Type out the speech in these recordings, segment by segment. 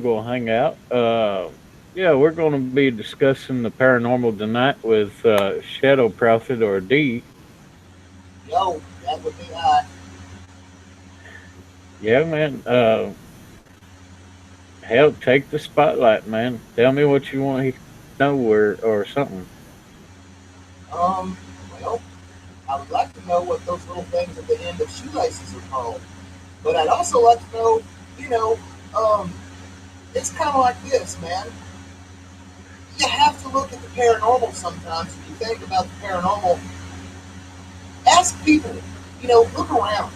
Go hang out. Yeah, we're going to be discussing the paranormal tonight with Shadow Prophet or D. Yo, that would be Yeah, man. Hell, take the spotlight, man. Tell me what you want to know or something. um. Well, I would like to know what those little things at the end of shoelaces are called, but I'd also like to know, you know, um, it's kind of like this, man. You have to look at the paranormal sometimes. When you think about the paranormal, ask people. Look around.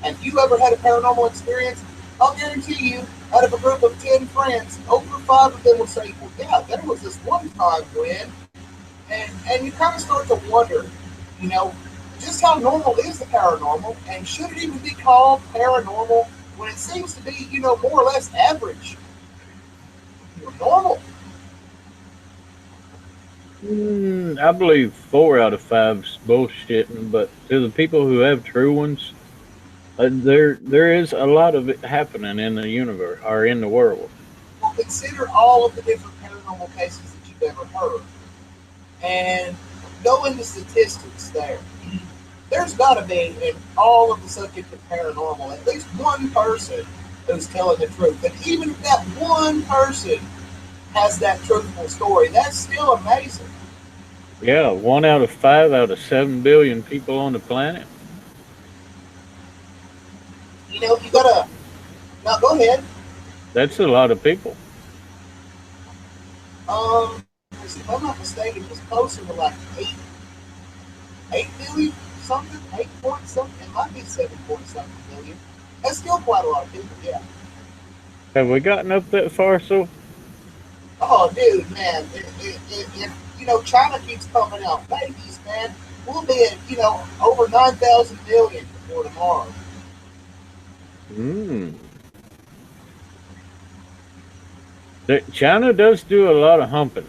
Have you ever had a paranormal experience? I'll guarantee you, out of a group of 10 friends, over 5 of them will say, well, yeah, there was this one time when, and you kind of start to wonder, you know, just how normal is the paranormal, and should it even be called paranormal when it seems to be, more or less average or normal? I believe 4 out of 5's bullshitting, but to the people who have true ones, there is a lot of it happening in the universe or in the world. Well, consider all of the different paranormal cases that you've ever heard, and go into statistics there. There's got to be, in all of the subject of paranormal, at least one person who's telling the truth. And even if that one person has that truthful story, that's still amazing. Yeah, 1 out of 5 out of 7 billion people on the planet. You gotta. Now, go ahead. That's a lot of people. If I'm not mistaken, it was closer to like 8 billion something, 8 point something. It might be 7 point something billion. That's still quite a lot of people, yeah. Have we gotten up that far? So, Oh, dude, man, China keeps pumping out babies, man. We'll be at over 9,000 million before tomorrow. mm, China does do a lot of humping.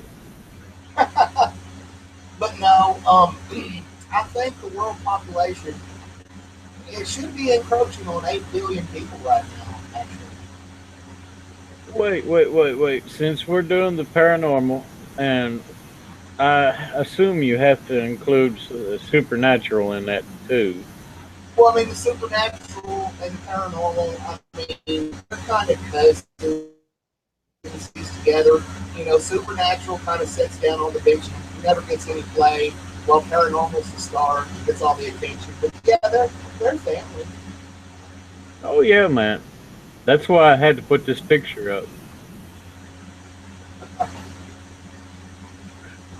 But no, I think the world population it should be encroaching on 8 billion people right now. Actually, Wait. Since we're doing the paranormal, and I assume you have to include supernatural in that too. well, I mean the supernatural and the paranormal. I mean they're kind of cousins together. Supernatural kind of sits down on the bench, never gets any play, while paranormal's the star, gets all the attention. But yeah, they're family. Oh yeah, man. That's why I had to put this picture up.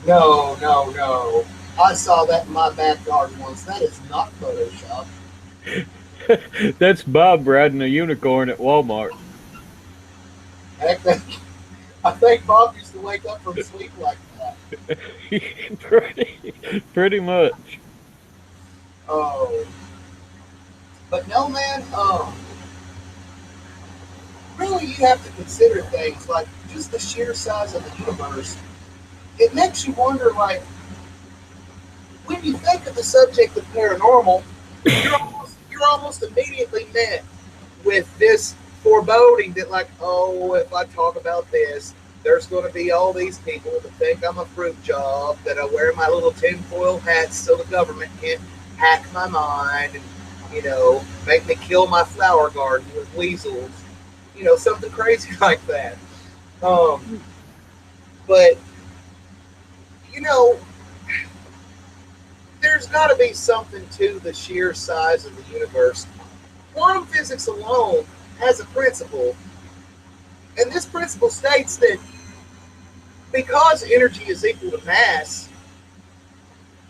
No, no, no. I saw that in my backyard once. That is not Photoshop. That's Bob riding a unicorn at Walmart. Heck, I think Bob used to wake up from sleep like that. pretty much. Oh, but no, man. Really, you have to consider things like just the sheer size of the universe. It makes you wonder, like, when you think of the subject of paranormal, you're almost immediately met with this foreboding that, like, oh, if I talk about this, there's going to be all these people that think I'm a fruit job, that I wear my little tinfoil hats so the government can't hack my mind and, make me kill my flower garden with weasels, something crazy like that. Um, but, you know, there's got to be something to the sheer size of the universe. Quantum physics alone has a principle, and this principle states that because energy is equal to mass,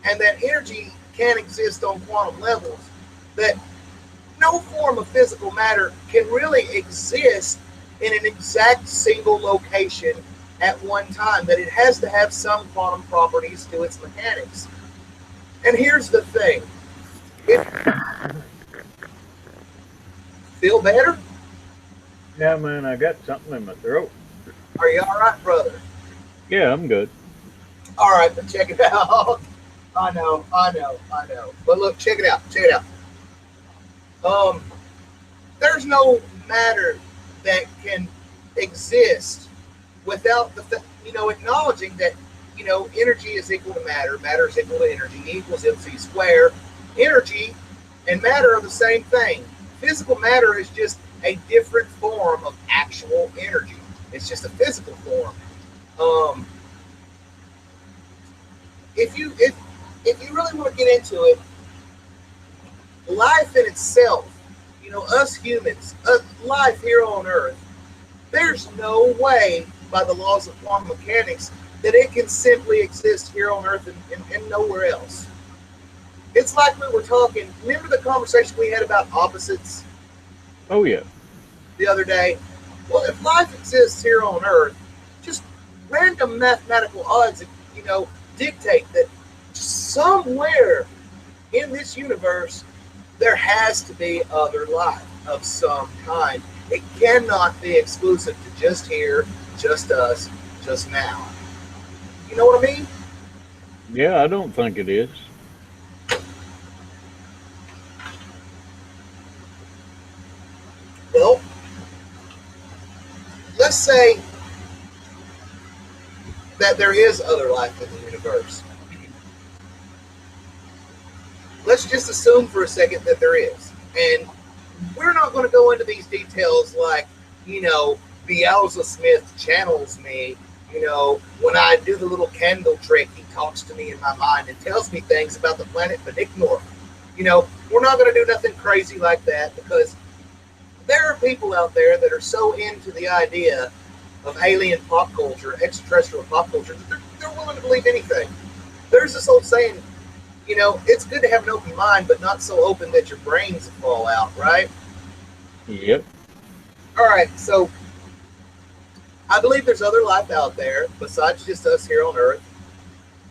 and that energy can exist on quantum levels, that no form of physical matter can really exist in an exact single location at one time, that it has to have some quantum properties to its mechanics. And here's the thing. If feel better? Yeah, man. I got something in my throat. Are you all right, brother? Yeah, I'm good. All right, but check it out. I know. But look, check it out. Check it out. Um, there's no matter that can exist without acknowledging that energy is equal to matter, matter is equal to energy, E equals mc squared. Energy and matter are the same thing. Physical matter is just a different form of actual energy. It's just a physical form. Um, if you really want to get into it, life in itself, us humans, life here on Earth, there's no way by the laws of quantum mechanics that it can simply exist here on Earth and nowhere else. It's like we were talking. Remember the conversation we had about opposites Oh yeah. the other day? Well, if life exists here on Earth, just random mathematical odds, dictate that somewhere in this universe there has to be other life of some kind. It cannot be exclusive to just here, just us, just now. You know what I mean? Yeah, I don't think it is. Well, let's say that there is other life in the universe. Let's just assume for a second that there is. And we're not going to go into these details like, Beelzebub Smith channels me. When I do the little candle trick, he talks to me in my mind and tells me things about the planet Benicnor. We're not going to do nothing crazy like that because there are people out there that are so into the idea of alien pop culture, extraterrestrial pop culture, that they're willing to believe anything. There's this old saying, it's good to have an open mind, but not so open that your brains fall out, right? Yep. All right, so I believe there's other life out there besides just us here on Earth.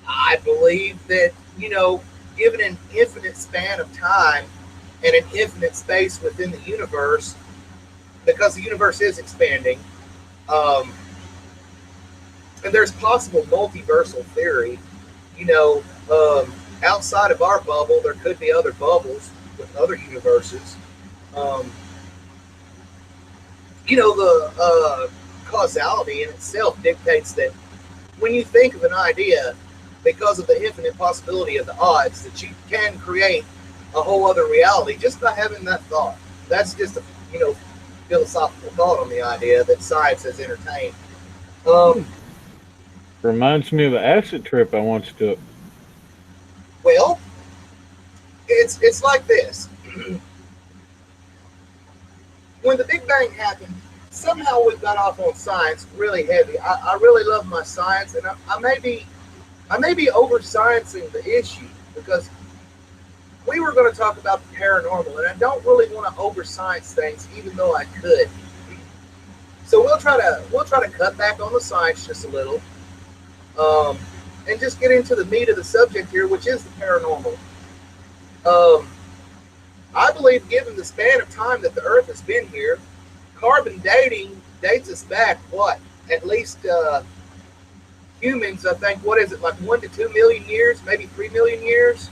I believe that, given an infinite span of time and an infinite space within the universe, because the universe is expanding, um, and there's possible multiversal theory, outside of our bubble, there could be other bubbles with other universes. Um, the causality in itself dictates that when you think of an idea, because of the infinite possibility of the odds, that you can create a whole other reality just by having that thought. That's just a philosophical thought on the idea that science has entertained. Um, Reminds me of an acid trip I once took. well, it's like this. When the Big Bang happened, somehow we got off on science really heavy. I really love my science, and I may be over sciencing the issue because we were going to talk about the paranormal, and I don't really want to over science things, even though I could. So we'll try to cut back on the science just a little, um, and just get into the meat of the subject here, which is the paranormal. Um, I believe, given the span of time that the Earth has been here, carbon dating dates us back what? At least humans, I think. What is it, like 1 to 2 million years, maybe 3 million years?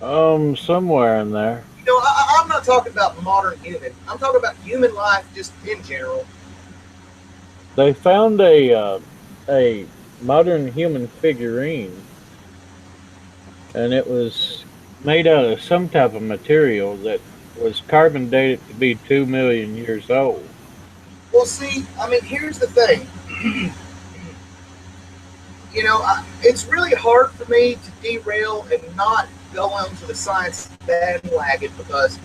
Somewhere in there. I'm not talking about modern human. I'm talking about human life just in general. They found a modern human figurine, and it was made out of some type of material that was carbon dated to be 2 million years old. Well, see, I mean, here's the thing. It's really hard for me to derail and not go onto the science bandwagon because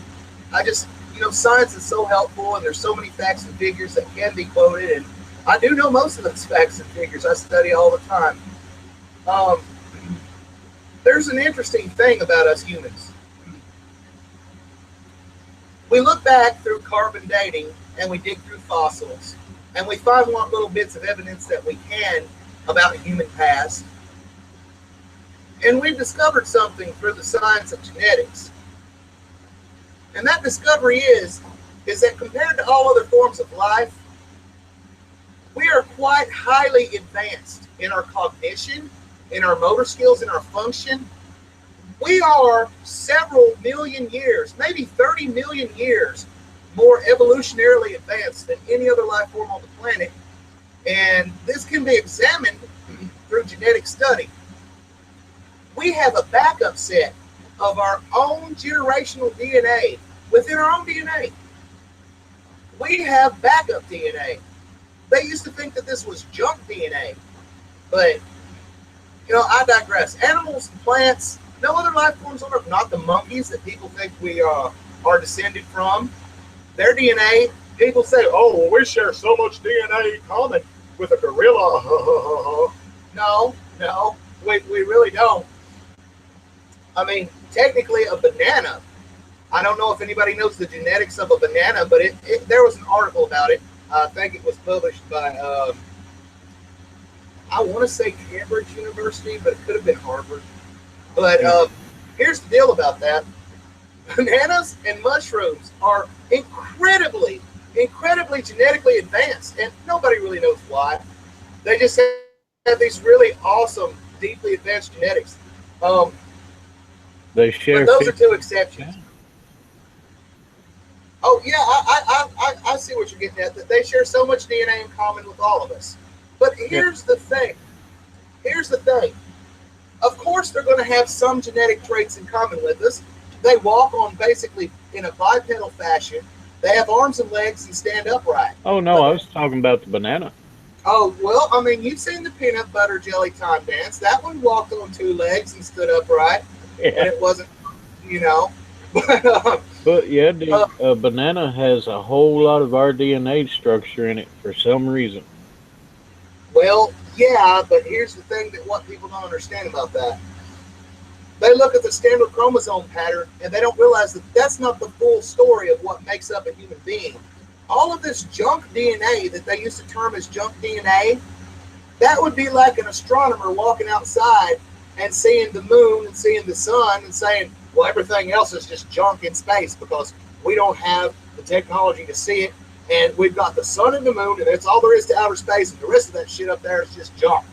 I just, science is so helpful and there's so many facts and figures that can be quoted, and I do know most of those facts and figures. I study all the time. Um, there's an interesting thing about us humans. We look back through carbon dating and we dig through fossils and we find what little bits of evidence that we can about human past. And we've discovered something through the science of genetics. And that discovery is that compared to all other forms of life, we are quite highly advanced in our cognition, in our motor skills, in our function. We are several million years, maybe 30 million years more evolutionarily advanced than any other life form on the planet, and this can be examined through genetic study. We have a backup set of our own generational DNA within our own DNA. We have backup DNA. They used to think that this was junk DNA, but I digress. Animals, plants, no other life forms on Earth, not the monkeys that people think we are descended from. Their DNA, people say, oh, well, we share so much DNA in common with a gorilla. No, we really don't. I mean, technically, a banana. I don't know if anybody knows the genetics of a banana, but there was an article about it. I think it was published by, I want to say Cambridge University, but it could have been Harvard. But here's the deal about that: bananas and mushrooms are incredibly genetically advanced, and nobody really knows why. They just have these really awesome, deeply advanced genetics. Um, They but share those are 50. two exceptions. Oh yeah, I see what you're getting at. That they share so much DNA in common with all of us. But Yeah. here's the thing. Here's the thing. Of course, they're going to have some genetic traits in common with us. They walk on basically in a bipedal fashion. They have arms and legs and stand upright. Oh no, But I was talking about the banana. oh well, I mean, you've seen the peanut butter jelly time dance. That one walked on two legs and stood upright, and Yeah. it wasn't, you know. But But yeah, uh, a banana has a whole lot of our DNA structure in it for some reason. well, yeah, but here's the thing that what people don't understand about that. They look at the standard chromosome pattern and they don't realize that that's not the full story of what makes up a human being. All of this junk DNA that they used to term as junk DNA, that would be like an astronomer walking outside and seeing the moon and seeing the sun and saying, well, everything else is just junk in space because we don't have the technology to see it. And we've got the sun and the moon, and that's all there is to outer space, and the rest of that shit up there is just junk.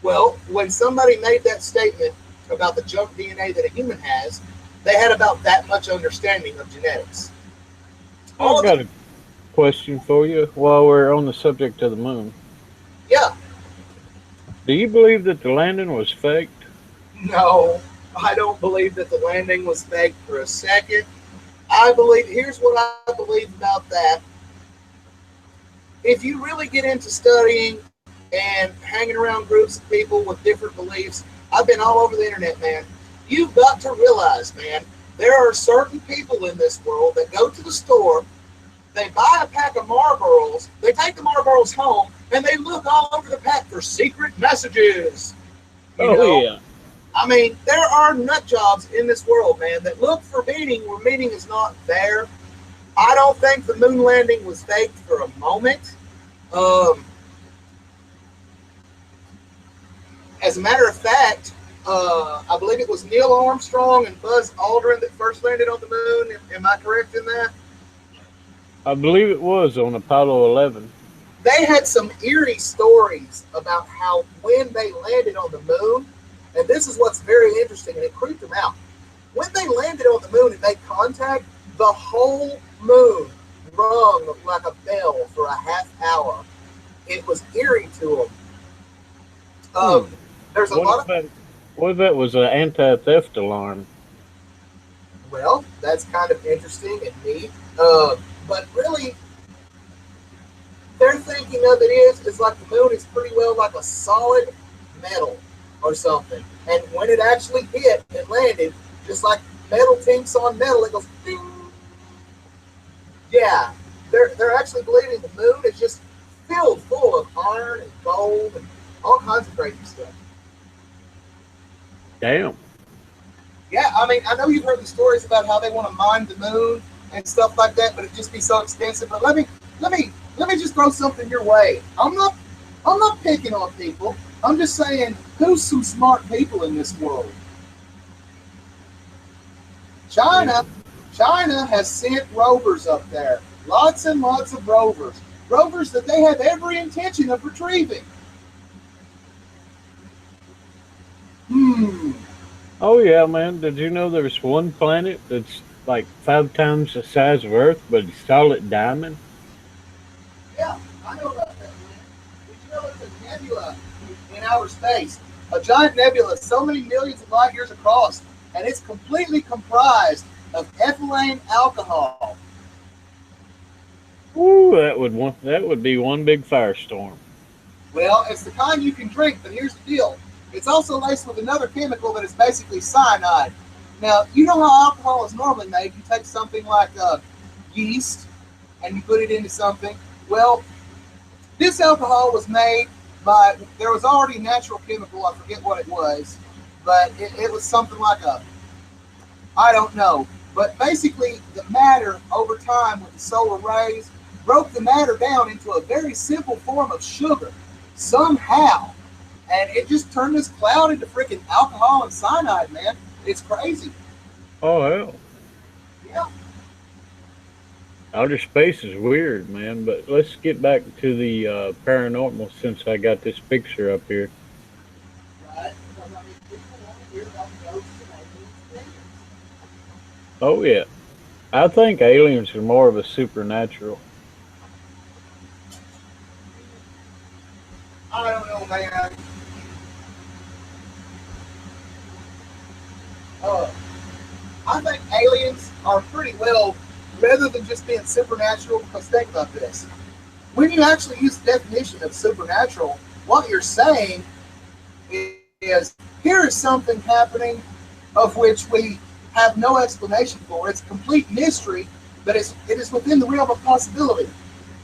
Well, when somebody made that statement about the junk DNA that a human has, they had about that much understanding of genetics. I All of got the, a question for you while we're on the subject of the moon. yeah, Do you believe that the landing was faked? no, I don't believe that the landing was fake for a second. I believe, here's what I believe about that. If you really get into studying and hanging around groups of people with different beliefs, I've been all over the internet, man. You've got to realize, man, there are certain people in this world that go to the store, they buy a pack of Marlboros, they take the Marlboros home, and they look all over the pack for secret messages. You Oh know, yeah. I mean, there are nut jobs in this world, man, that look for meaning where meaning is not there. I don't think the moon landing was faked for a moment. Um, as a matter of fact, I believe it was Neil Armstrong and Buzz Aldrin that first landed on the moon. Am I correct in that? I believe it was on Apollo 11. They had some eerie stories about how when they landed on the moon, and this is what's very interesting, and it creeped them out. When they landed on the moon and made contact, the whole moon rung like a bell for a half hour. It was eerie to them. Hmm. There's a What lot if of, that? What if that was an anti-theft alarm? well, that's kind of interesting and neat. But really, their thinking of it is like the moon is pretty well like a solid metal or something. And when it actually hit and landed, just like metal tinks on metal, it goes ding. Yeah, they're actually believing the moon is just filled full of iron and gold and all kinds of crazy stuff. Damn. Yeah, I mean, I know you've heard the stories about how they want to mine the moon and stuff like that, but it'd just be so expensive. But let me just throw something your way. I'm not picking on people. I'm just saying, who's some smart people in this world? Yeah. China, China has sent rovers up there, lots and lots of rovers that they have every intention of retrieving. Hmm. Oh yeah, man. Did you know there's one planet that's like 5 times the size of Earth, but it's solid diamond. Yeah, I know about that, man. Did you know it's a nebula in outer space? A giant nebula so many millions of light years across, and it's completely comprised of ethylene alcohol. Ooh, that would be one big firestorm. Well, it's the kind you can drink, but here's the deal. It's also laced with another chemical that is basically cyanide. Now, you know how alcohol is normally made. You take something like yeast and you put it into something. Well, this alcohol was made by, there was already a natural chemical, I forget what it was, but it was something like a, I don't know. But basically, the matter over time with the solar rays broke the matter down into a very simple form of sugar somehow. And it just turned this cloud into freaking alcohol and cyanide, man. It's crazy. Oh hell, Yeah. outer space is weird, man. But let's get back to the paranormal since I got this picture up here. Right? Because, I mean, people want to hear about ghosts and aliens. Oh yeah, I think aliens are more of a supernatural. I don't know, man. Uh, I think aliens are pretty well, rather than just being supernatural, because think about this. When you actually use the definition of supernatural, what you're saying is here is something happening of which we have no explanation for. It's a complete mystery, but it is within the realm of possibility.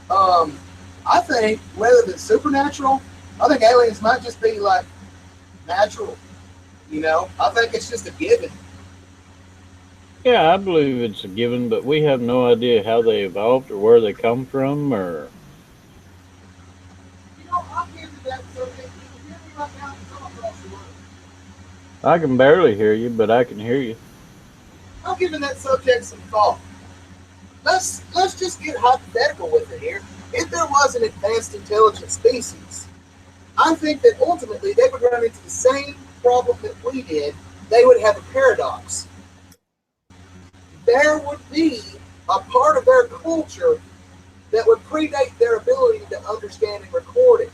Um, I think rather than supernatural, I think aliens might just be like natural. You know, I think it's just a given. Yeah, I believe it's a given, but we have no idea how they evolved or where they come from. Or You know, I'll give you that subject. You can hear me right now. It's all across the world. I can barely hear you, but I can hear you. I'm giving that subject some thought. Let's just get hypothetical with it here. If there was an advanced intelligent species, I think that ultimately they would run into the same problem that we did. They would have a paradox. There would be a part of their culture that would predate their ability to understand and record it.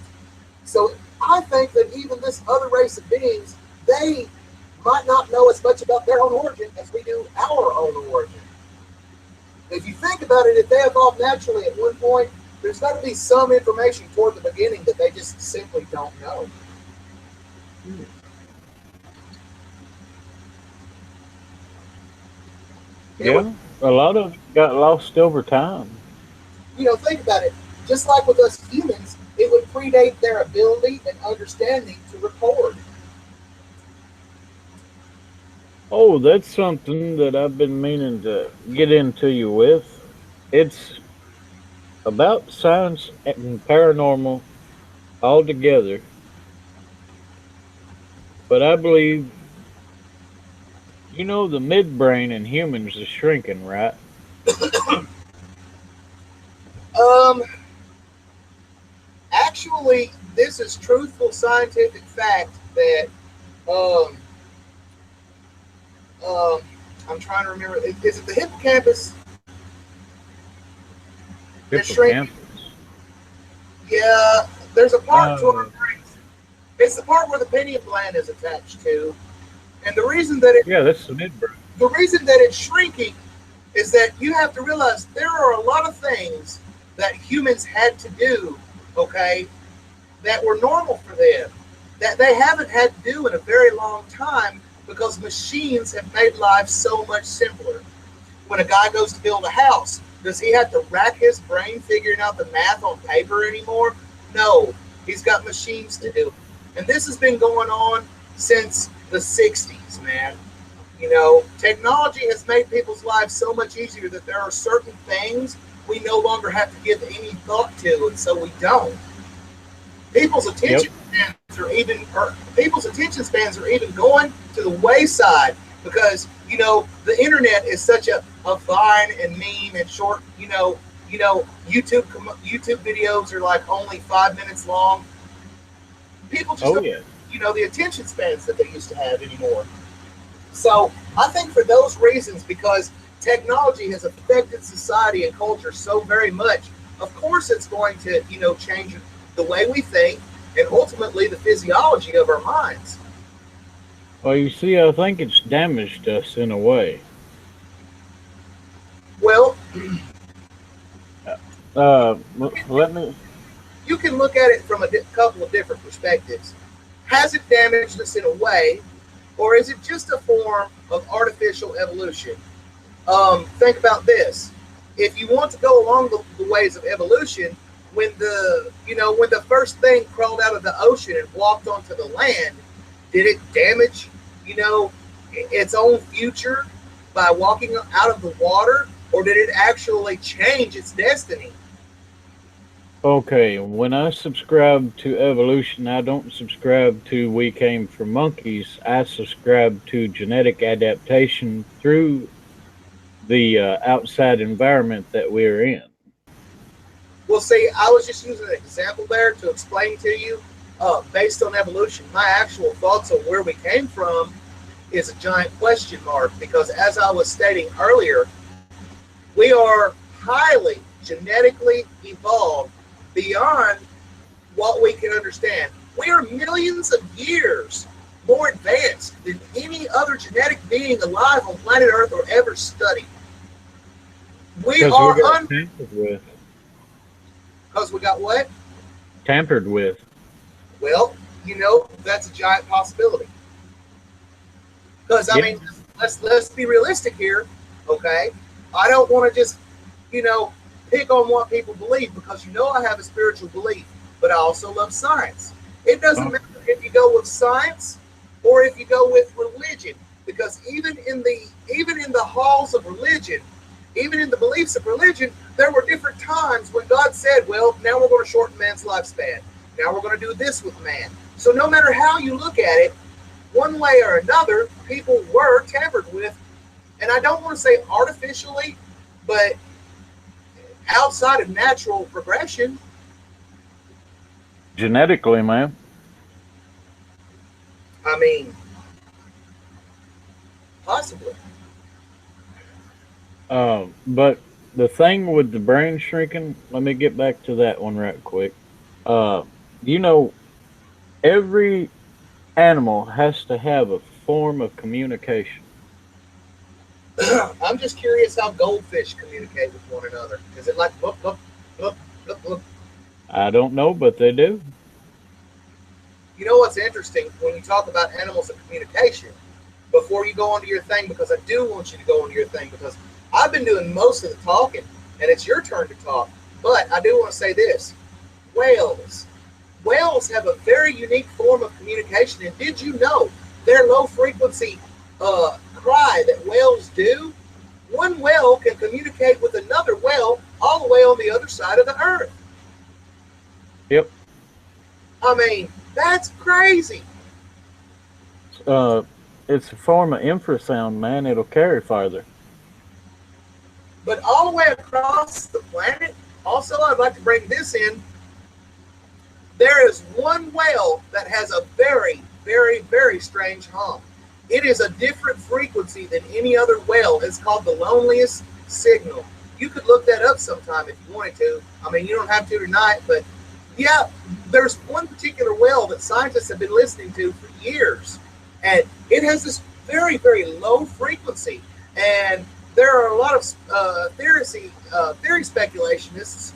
So I think that even this other race of beings, they might not know as much about their own origin as we do our own origin. If you think about it, if they evolved naturally at one point, there's got to be some information toward the beginning that they just simply don't know. It would, Yeah, a lot of it got lost over time. think about it. Just like with us humans, it would predate their ability and understanding to record. Oh, that's something that I've been meaning to get into you with. It's about science and paranormal all together, but I believe the midbrain in humans is shrinking, right? Um, Actually, this is truthful scientific fact that um, um, I'm trying to remember. Is it the hippocampus that's shrinking? Hippocampus. Yeah, there's a part to our Uh, brains. It's the part where the pineal gland is attached to, and the reason that yeah, that's the midbrain. it's shrinking is that you have to realize there are a lot of things that humans had to do, okay, that were normal for them, that they haven't had to do in a very long time because machines have made life so much simpler. When a guy goes to build a house, does he have to rack his brain figuring out the math on paper anymore? No, he's got machines to do it. And this has been going on since the 60s, man. Technology has made people's lives so much easier that there are certain things we no longer have to give any thought to, and so we don't. People's Yep. attention people's attention spans are even going to the wayside because the internet is such a vine and meme and short. YouTube videos are like only 5 minutes long. People just Oh don't yeah. the attention spans that they used to have anymore. So I think for those reasons, because technology has affected society and culture so very much. Of course, it's going to, change the way we think and ultimately the physiology of our minds. Well, you see, I think it's damaged us in a way. Well, Let me. you can look at it from a couple of different perspectives. Has it damaged us in a way, or is it just a form of artificial evolution? Think about this. If you want to go along the ways of evolution, when the first thing crawled out of the ocean and walked onto the land, did it damage, its own future by walking out of the water, or did it actually change its destiny? Okay, when I subscribe to evolution, I don't subscribe to we came from monkeys. I subscribe to genetic adaptation through the outside environment that we're in. Well, see, I was just using an example there to explain to you, based on evolution. My actual thoughts on where we came from is a giant question mark because, as I was stating earlier, we are highly genetically evolved beyond what we can understand. We are millions of years more advanced than any other genetic being alive on planet Earth or ever studied. We Because we are got tampered with. because we got what? Tampered with. Well, that's a giant possibility. Because I Yeah. mean, let's be realistic here, okay? I don't want to just you know pick on what people believe because I have a spiritual belief, but I also love science. It doesn't Oh, matter if you go with science or if you go with religion, because even in the halls of religion, even in the beliefs of religion, there were different times when God said, "Well, now we're going to shorten man's lifespan. Now we're going to do this with man." So no matter how you look at it, one way or another, people were tampered with, and I don't want to say artificially, but outside of natural progression. genetically, man. I mean, possibly. But the thing with the brain shrinking, let me get back to that one right quick. Uh, you know, every animal has to have a form of communication. I'm just curious how goldfish communicate with one another. Is it like boop, boop, boop, boop, boop? I don't know, but they do. You know what's interesting when you talk about animals and communication? Before you go on to your thing, because I do want you to go on to your thing, because I've been doing most of the talking, and it's your turn to talk. But I do want to say this: whales. Whales have a very unique form of communication, and did you know their low frequency cry that whales do? One whale can communicate with another whale all the way on the other side of the earth. Yep. I mean, that's crazy. Uh, it's a form of infrasound, man. It'll carry farther. But all the way across the planet, also, I'd like to bring this in. There is one whale that has a very, very, very strange hum. It is a different frequency than any other whale. It's called the loneliest signal. You could look that up sometime if you wanted to. I mean, you don't have to tonight, but yeah, there's one particular whale that scientists have been listening to for years, and it has this very, very low frequency. And there are a lot of theory speculationists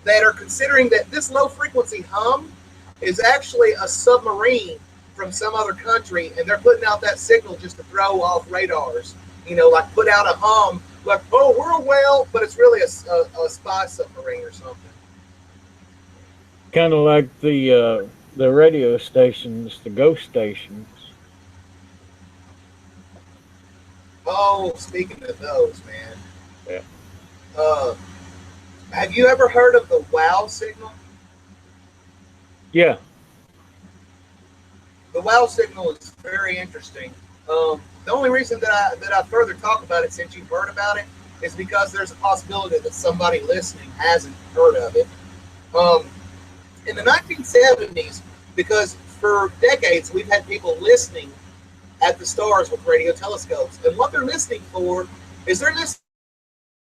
that are considering that this low frequency hum is actually a submarine from some other country, and they're putting out that signal just to throw off radars. Like put out a hum, like, "Oh, we're a whale," but it's really a spy submarine or something. Kind of like the radio stations, the ghost stations. Oh, speaking of those, man, Yeah. uh, have you ever heard of the wow signal? Yeah. The wow signal is very interesting. The only reason that I further talk about it, since you've heard about it, is because there's a possibility that somebody listening hasn't heard of it. Um, in the 1970s, because for decades we've had people listening at the stars with radio telescopes, and what they're listening for is there this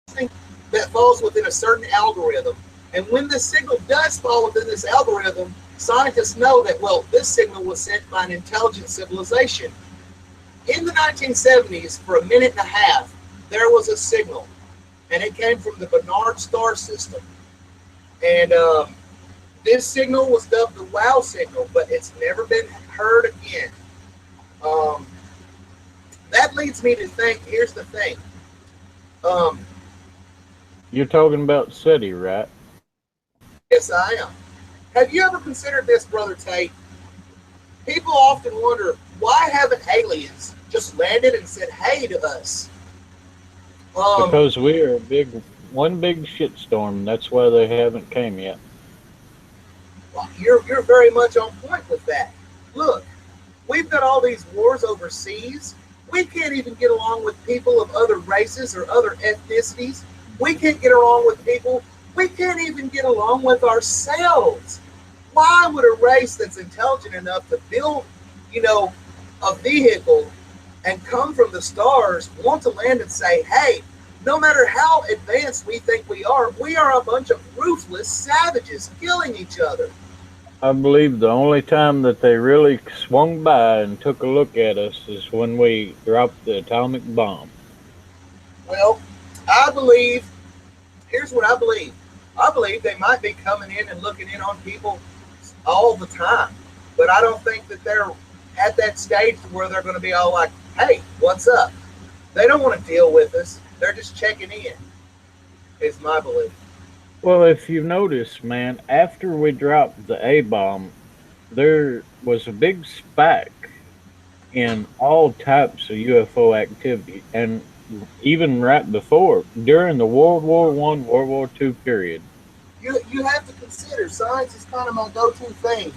thing that falls within a certain algorithm? And when this signal does fall within this algorithm, scientists know that, well, this signal was sent by an intelligent civilization. In the 1970s, for a minute and a half, there was a signal, and it came from the Barnard star system. And this signal was dubbed the wow signal, but it's never been heard again. Um, that leads me to think, here's the thing. Um, You're talking about SETI, right? yes, I am. Have you ever considered this, Brother Tate? People often wonder, why haven't aliens just landed and said hey to us? Um, Because we are one big shitstorm. That's why they haven't came yet. well, you're very much on point with that. Look, we've got all these wars overseas. We can't even get along with people of other races or other ethnicities. We can't get along with people. We can't even get along with ourselves. Why would a race that's intelligent enough to build, you know, a vehicle and come from the stars want to land and say, hey, no matter how advanced we are a bunch of ruthless savages killing each other. I believe the only time that they really swung by and took a look at us is when we dropped the atomic bomb. Well, I believe, here's what I believe. I believe they might be coming in and looking in on people all the time. But I don't think that they're at that stage where they're going to be all like, hey, what's up? They don't want to deal with us. They're just checking in, is my belief. Well, if you notice, man, after we dropped the A bomb, there was a big spike in all types of UFO activity, and even right before, during the World War I, World War II period. You have to consider science is kind of my go-to thing.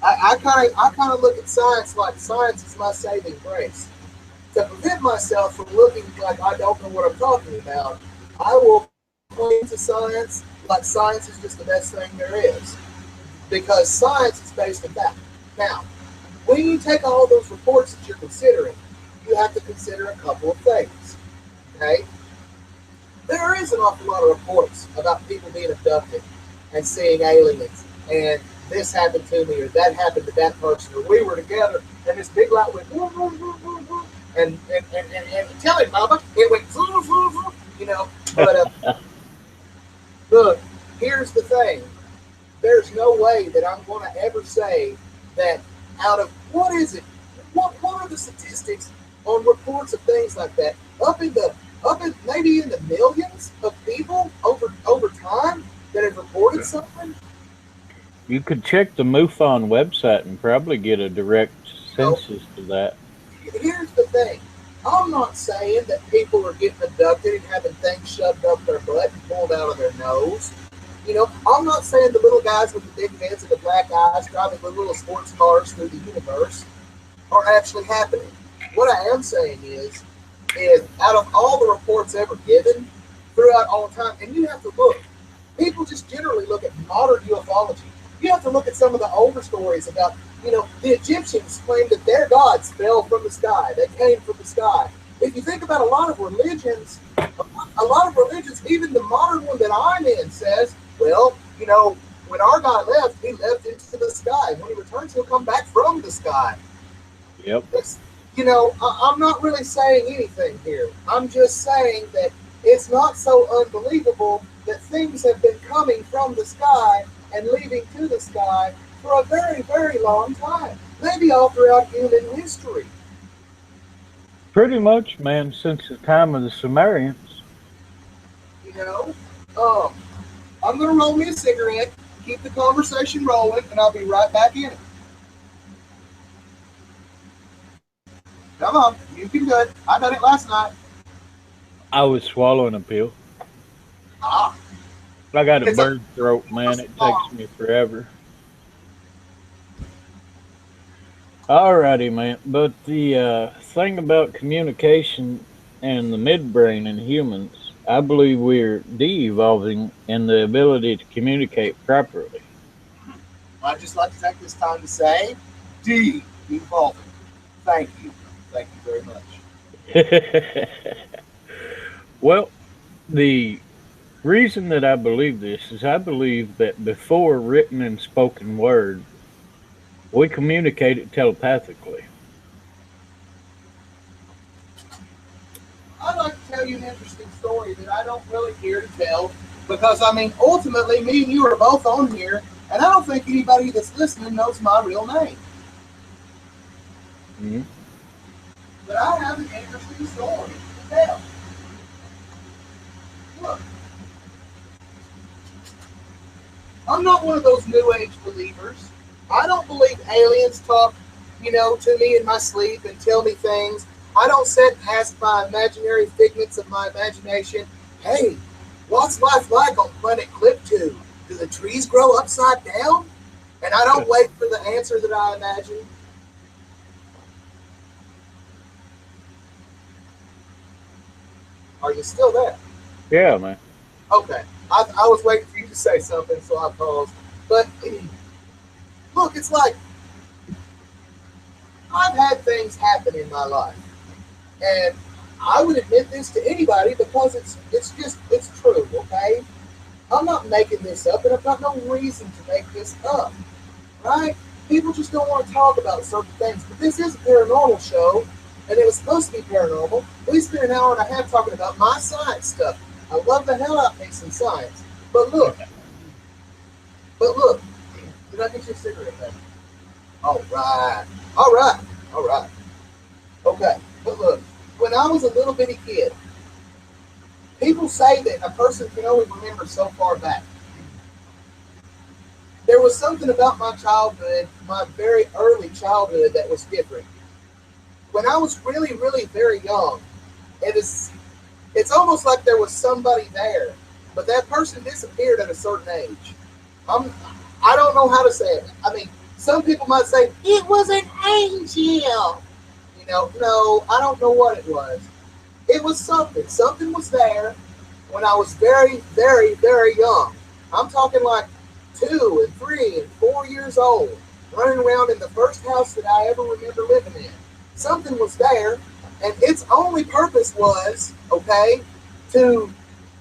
I kind of look at science like science is my saving grace. To prevent myself from looking like I don't know what I'm talking about, I will cling to science like science is just the best thing there is. Because science is based in fact. Now, when you take all those reports that you're considering, you have to consider a couple of things. Okay? There is an awful lot of reports about people being abducted and seeing aliens and this happened to me or that happened to that person or we were together and this big light went woo, woo, woo, woo, woo, and tell him, Mama, it went woo, woo, woo, you know. But look, here's the thing. There's no way that I'm going to ever say that out of what is it? What are the statistics on reports of things like that? Up in maybe in the millions of people over time that have reported something. You could check the MUFON website and probably get a direct You know, census to that. here's the thing. I'm not saying that people are getting abducted and having things shoved up their butt and pulled out of their nose. You know, I'm not saying the little guys with the big heads and the black eyes driving the little sports cars through the universe are actually happening. What I am saying is out of all the reports ever given throughout all time, and you have to look, people just generally look at modern ufology. You have to look at some of the older stories about, you know, the Egyptians claimed that their gods fell from the sky. They came from the sky. If you think about a lot of religions, even the modern one that I'm in says, well, you know, when our guy left, he left into the sky. When he returns, he'll come back from the sky. Yep. It's, you know, I'm not really saying anything here. I'm just saying that it's not so unbelievable that things have been coming from the sky and leaving to the sky for a very, very long time. Maybe all throughout human history. Pretty much, man, since the time of the Sumerians. You know, um, I'm gonna roll me a cigarette, keep the conversation rolling, and I'll be right back in it. Come on, you can do it. I done it last night. I was swallowing a pill. Ah, I got a it's a bird throat, man. It takes me forever. Alrighty, man. But the thing about communication and the midbrain in humans, I believe we're de-evolving in the ability to communicate properly. I'd just like to take this time to say, D, evolving. Thank you. Thank you very much. Well, the reason that I believe this is I believe that before written and spoken word, we communicated telepathically. I'd like to tell you an interesting story that I don't really care to tell because, I mean, ultimately, me and you are both on here, and I don't think anybody that's listening knows my real name. Mm-hmm. But I have an interesting story to tell. Look, I'm not one of those New Age believers. I don't believe aliens talk, to me in my sleep and tell me things. I don't sit and ask my imaginary figments of my imagination, hey, what's life like on planet Clip 2? Do the trees grow upside down? And I don't wait for the answer that I imagine. Are you still there? Yeah, man. Okay. I was waiting for you to say something, so I paused. But look, it's like I've had things happen in my life. And I would admit this to anybody because it's true, okay? I'm not making this up, and I've got no reason to make this up, right? People just don't want to talk about certain things. But this is a paranormal show, and it was supposed to be paranormal. We spent an hour and a half talking about my science stuff. I love the hell out of me some science. But look, but look, did I get you a cigarette back? All right, all right, all right. Okay, but look, when I was a little bitty kid, people say that a person can only remember so far back. There was something about my childhood, my very early childhood, that was different. When I was really, really very young, it is it's almost like there was somebody there, but that person disappeared at a certain age. I'm I don't know how to say it. I mean, some people might say it was an angel. No, I don't know what it was. It was something. Something was there when I was very, very, very young. I'm talking like 2 and 3 and 4 years old, running around in the first house that I ever remember living in. Something was there, and its only purpose was, okay, to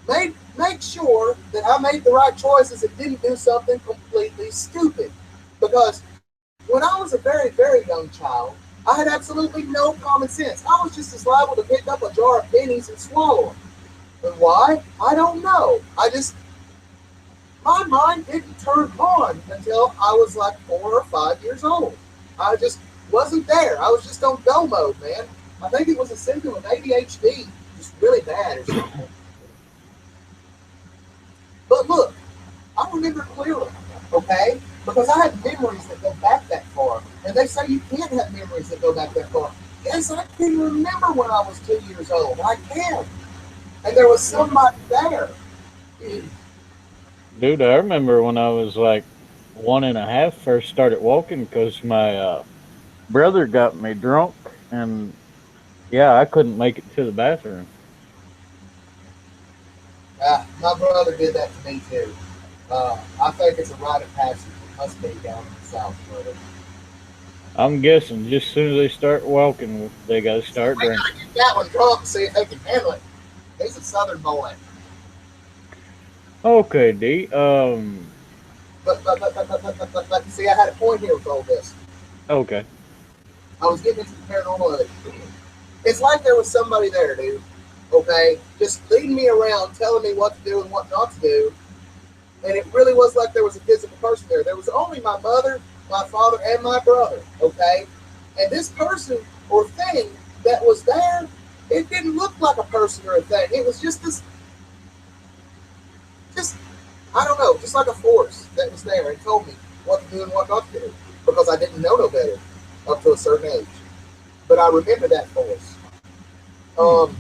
make sure that I made the right choices and didn't do something completely stupid. Because when I was a very, very young child, I had absolutely no common sense. I was just as liable to pick up a jar of pennies and swallow them. And why? I don't know. My mind didn't turn on until I was like 4 or 5 years old. I just wasn't there. I was just on go mode, man. I think it was a symptom of ADHD, just really bad or something. But look, I remember clearly, okay? Because I have memories that go back that far. And they say you can't have memories that go back that far. Yes, I can remember when I was 2 years old. I can. And there was somebody there. Dude, I remember when I was like one and a half, first started walking because my brother got me drunk, and yeah, I couldn't make it to the bathroom. My brother did that to me too. I think it's a rite of passage. It must be down in the South, brother. I'm guessing just as soon as they start walking, they got to start We gotta drinking. get that one drunk and see if they can handle it. He's a Southern boy. Okay, D. But see, I had a point here with all this. Okay. I was getting into the paranormal of it. It's like there was somebody there, dude. Okay, just leading me around, telling me what to do and what not to do. And it really was like there was a physical person there. There was only my mother, my father, and my brother. Okay, and this person or thing that was there, it didn't look like a person or a thing. It was just I don't know, just like a force that was there and told me what to do and what not to do because I didn't know no better up to a certain age. But I remember that force. Hmm. Um,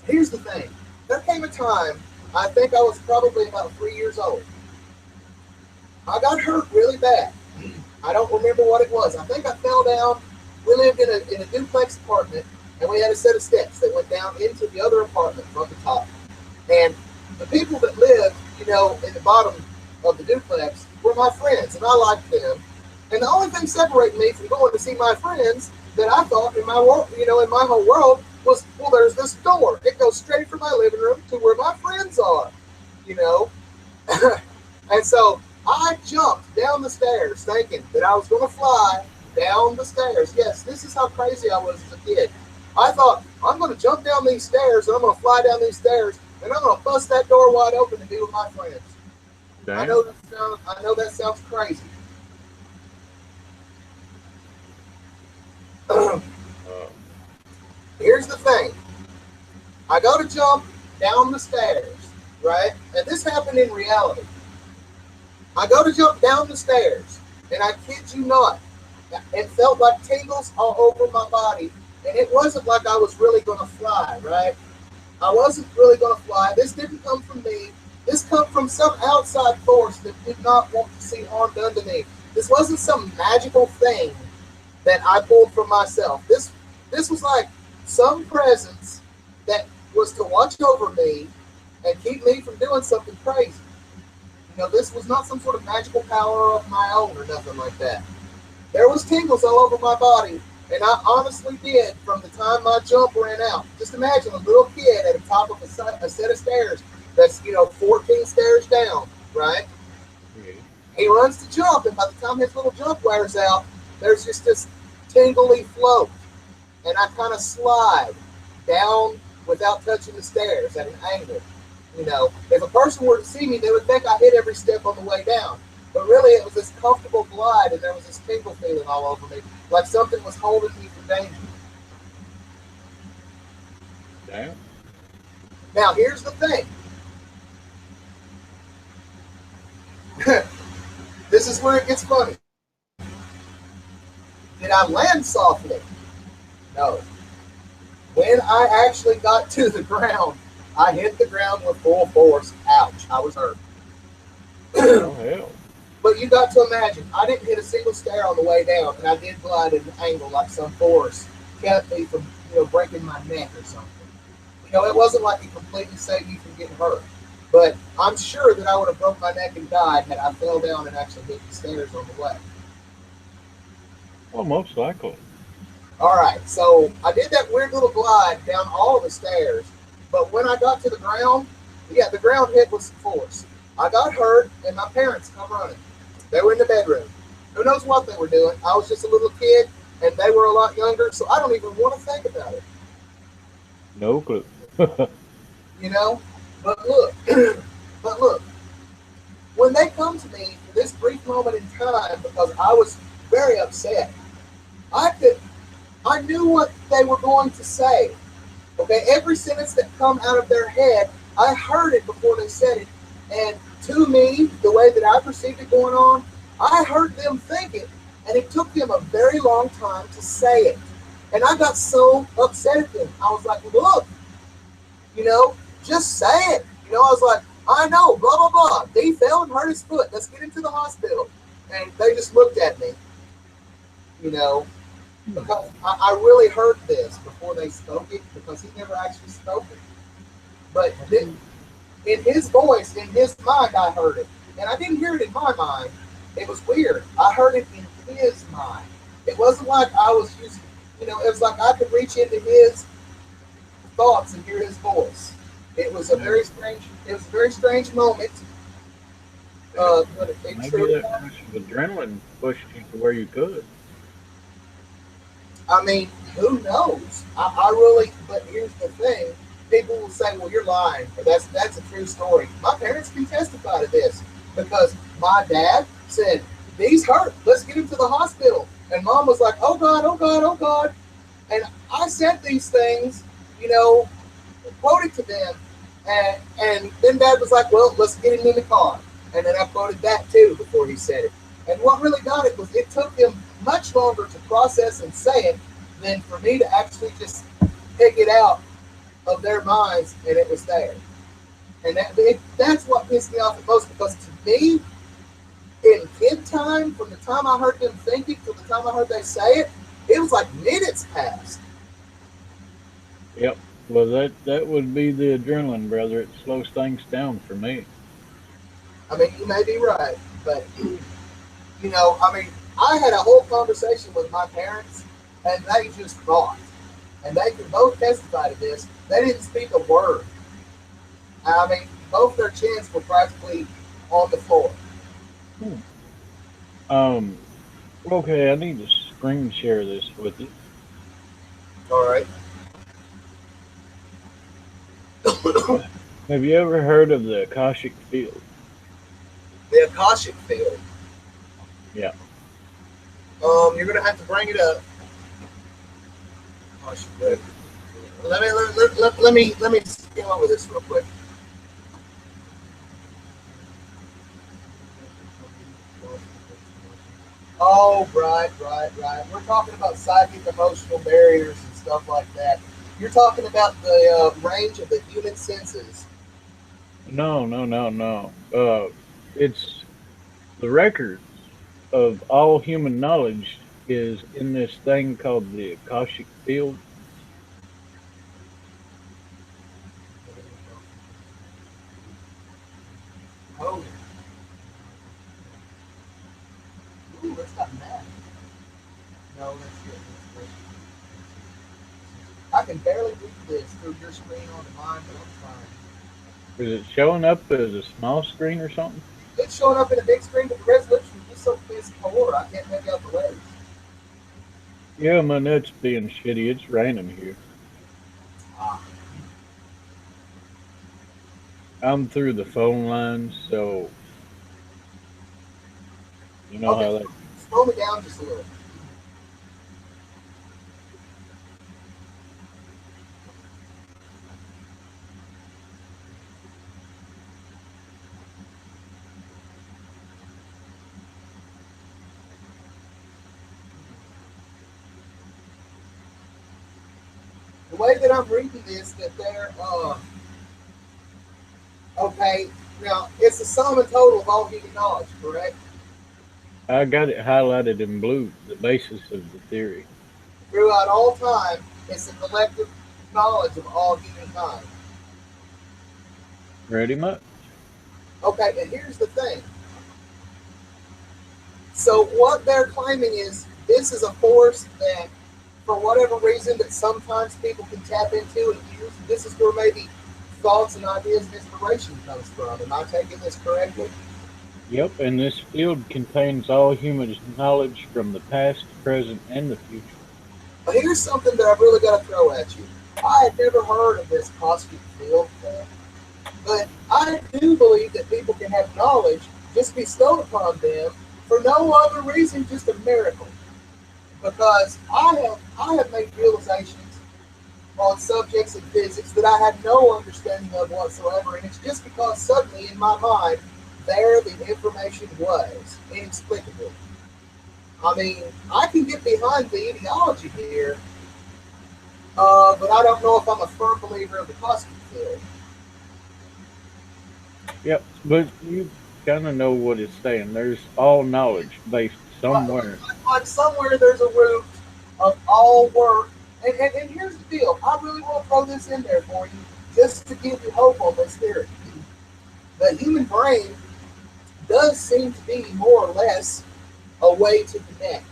Here's the thing. There came a time, I think I was probably about 3 years old. I got hurt really bad. I don't remember what it was. I think I fell down. We lived in a duplex apartment, and we had a set of steps that went down into the other apartment from the top. And the people that lived, in the bottom of the duplex were my friends, and I liked them. And the only thing separating me from going to see my friends that I thought in my world, in my whole world was, well, there's this door. It goes straight from my living room to where my friends are, you know. And so I jumped down the stairs thinking that I was going to fly down the stairs. Yes, this is how crazy I was as a kid. I thought, I'm going to jump down these stairs and I'm going to fly down these stairs and I'm going to bust that door wide open and be with my friends. Damn. I know that sounds crazy. Uh, Here's the thing. I go to jump down the stairs, right? And this happened in reality. I go to jump down the stairs, and I kid you not, it felt like tingles all over my body, and it wasn't like I was really going to fly, right? I wasn't really going to fly. This didn't come from me. This come from some outside force that did not want to see harm done to me. This wasn't some magical thing that I pulled from myself. This was like some presence that was to watch over me and keep me from doing something crazy. You know, this was not some sort of magical power of my own or nothing like that. There was tingles all over my body, and I honestly did from the time my jump ran out. Just imagine a little kid at the top of a set of stairs that's, 14 stairs down, right? yeah. He runs to jump, and by the time his little jump wears out, there's just this tingly float, and I kind of slide down without touching the stairs at an angle. If a person were to see me, they would think I hit every step on the way down. But really, it was this comfortable glide, and there was this tingle feeling all over me, like something was holding me from danger. Damn. Now, here's the thing. This is where it gets funny. Did I land softly? No. When I actually got to the ground, I hit the ground with full force. Ouch, I was hurt. Oh, hell. But you got to imagine, I didn't hit a single stair on the way down, and I did glide at an angle like some force kept me from, breaking my neck or something. It wasn't like it completely saved me from getting hurt. But I'm sure that I would have broke my neck and died had I fell down and actually hit the stairs on the way. Well, most likely. All right, so I did that weird little glide down all the stairs, but when I got to the ground, yeah, the ground hit with some force. I got hurt, and my parents come running. They were in the bedroom. Who knows what they were doing? I was just a little kid, and they were a lot younger, so I don't even want to think about it. No clue. You know, but look, but look, when they come to me for this brief moment in time, because I was very upset, I could, I knew what they were going to say. Okay, every sentence that come out of their head, I heard it before they said it, and to me, the way that I perceived it going on, I heard them think it, and it took them a very long time to say it. And I got so upset at them. I was like, look, just say it. I was like, I know, blah, blah, blah. He fell and hurt his foot. Let's get him to the hospital. And they just looked at me, because I really heard this before they spoke it, because he never actually spoke it. But in his voice, in his mind, I heard it. And I didn't hear it in my mind. It was weird. I heard it in his mind. It wasn't like I was using, it was like I could reach into his thoughts and hear his voice. It was a very strange moment. But it Maybe truly that rush of adrenaline pushed you to where you could. I mean, who knows? I really, but here's the thing. People will say, well, you're lying. But that's a true story. My parents can testify to this, because my dad said, he's hurt. Let's get him to the hospital. And mom was like, oh, God, oh, God, oh, God. And I said these things, quoted to them. And then dad was like, well, let's get him in the car. And then I quoted that too before he said it. And what really got it was it took them much longer to process and say it than for me to actually just pick it out of their minds, and it was there. And that's what pissed me off the most, because to me, in kid time, from the time I heard them think it to the time I heard they say it, it was like minutes passed. Yep. Well, that would be the adrenaline, brother. It slows things down for me. I mean, you may be right, but I mean, I had a whole conversation with my parents, and they just thought. and they can both testify to this. They didn't speak a word. I mean, both their chins were practically on the floor. Hmm. Um. Okay, I need to screen share this with you. All right. Have you ever heard of the Akashic field? The Akashic field. Yeah. You're gonna have to bring it up. Akashic field. Let me skim over this real quick. Oh, right. We're talking about psychic emotional barriers and stuff like that. You're talking about the range of the human senses. No, no, no, no. It's the records of all human knowledge is in this thing called the Akashic field. Oh, ooh, that's not bad. No, that's good. That's good. I can barely read this through your screen on mine, but I'm fine. Is it showing up as a small screen or something? It's showing up in a big screen, but the resolution is just so piss poor, I can't make out the letters. Yeah, my net's being shitty. It's raining here. Ah, I'm through the phone lines, so you know okay, how that. slow me down just a little. The way that I'm reading this, that they're okay. Now it's the sum and total of all human knowledge, correct? I got it highlighted in blue, the basis of the theory. Throughout all time, it's the collective knowledge of all humankind. Pretty much. Okay, and here's the thing. So what they're claiming is this is a force that, for whatever reason, that sometimes people can tap into and use. This is where maybe thoughts and ideas and inspiration comes from. Am I taking this correctly? Yep, and this field contains all human knowledge from the past, present, and the future. But here's something that I've really got to throw at you. I had never heard of this cosmic field thing, but I do believe that people can have knowledge just bestowed upon them for no other reason, just a miracle. Because I have made realizations on subjects in physics that I had no understanding of whatsoever, and it's just because suddenly in my mind there the information was inexplicably. I mean, I can get behind the ideology here, but I don't know if I'm a firm believer of the cosmic theory. Yep, but you kind of know what it's saying. There's all knowledge based Like, somewhere. like somewhere there's a root of all work. And here's the deal. I really want to throw this in there for you just to give you hope on this theory. The human brain does seem to be more or less a way to connect.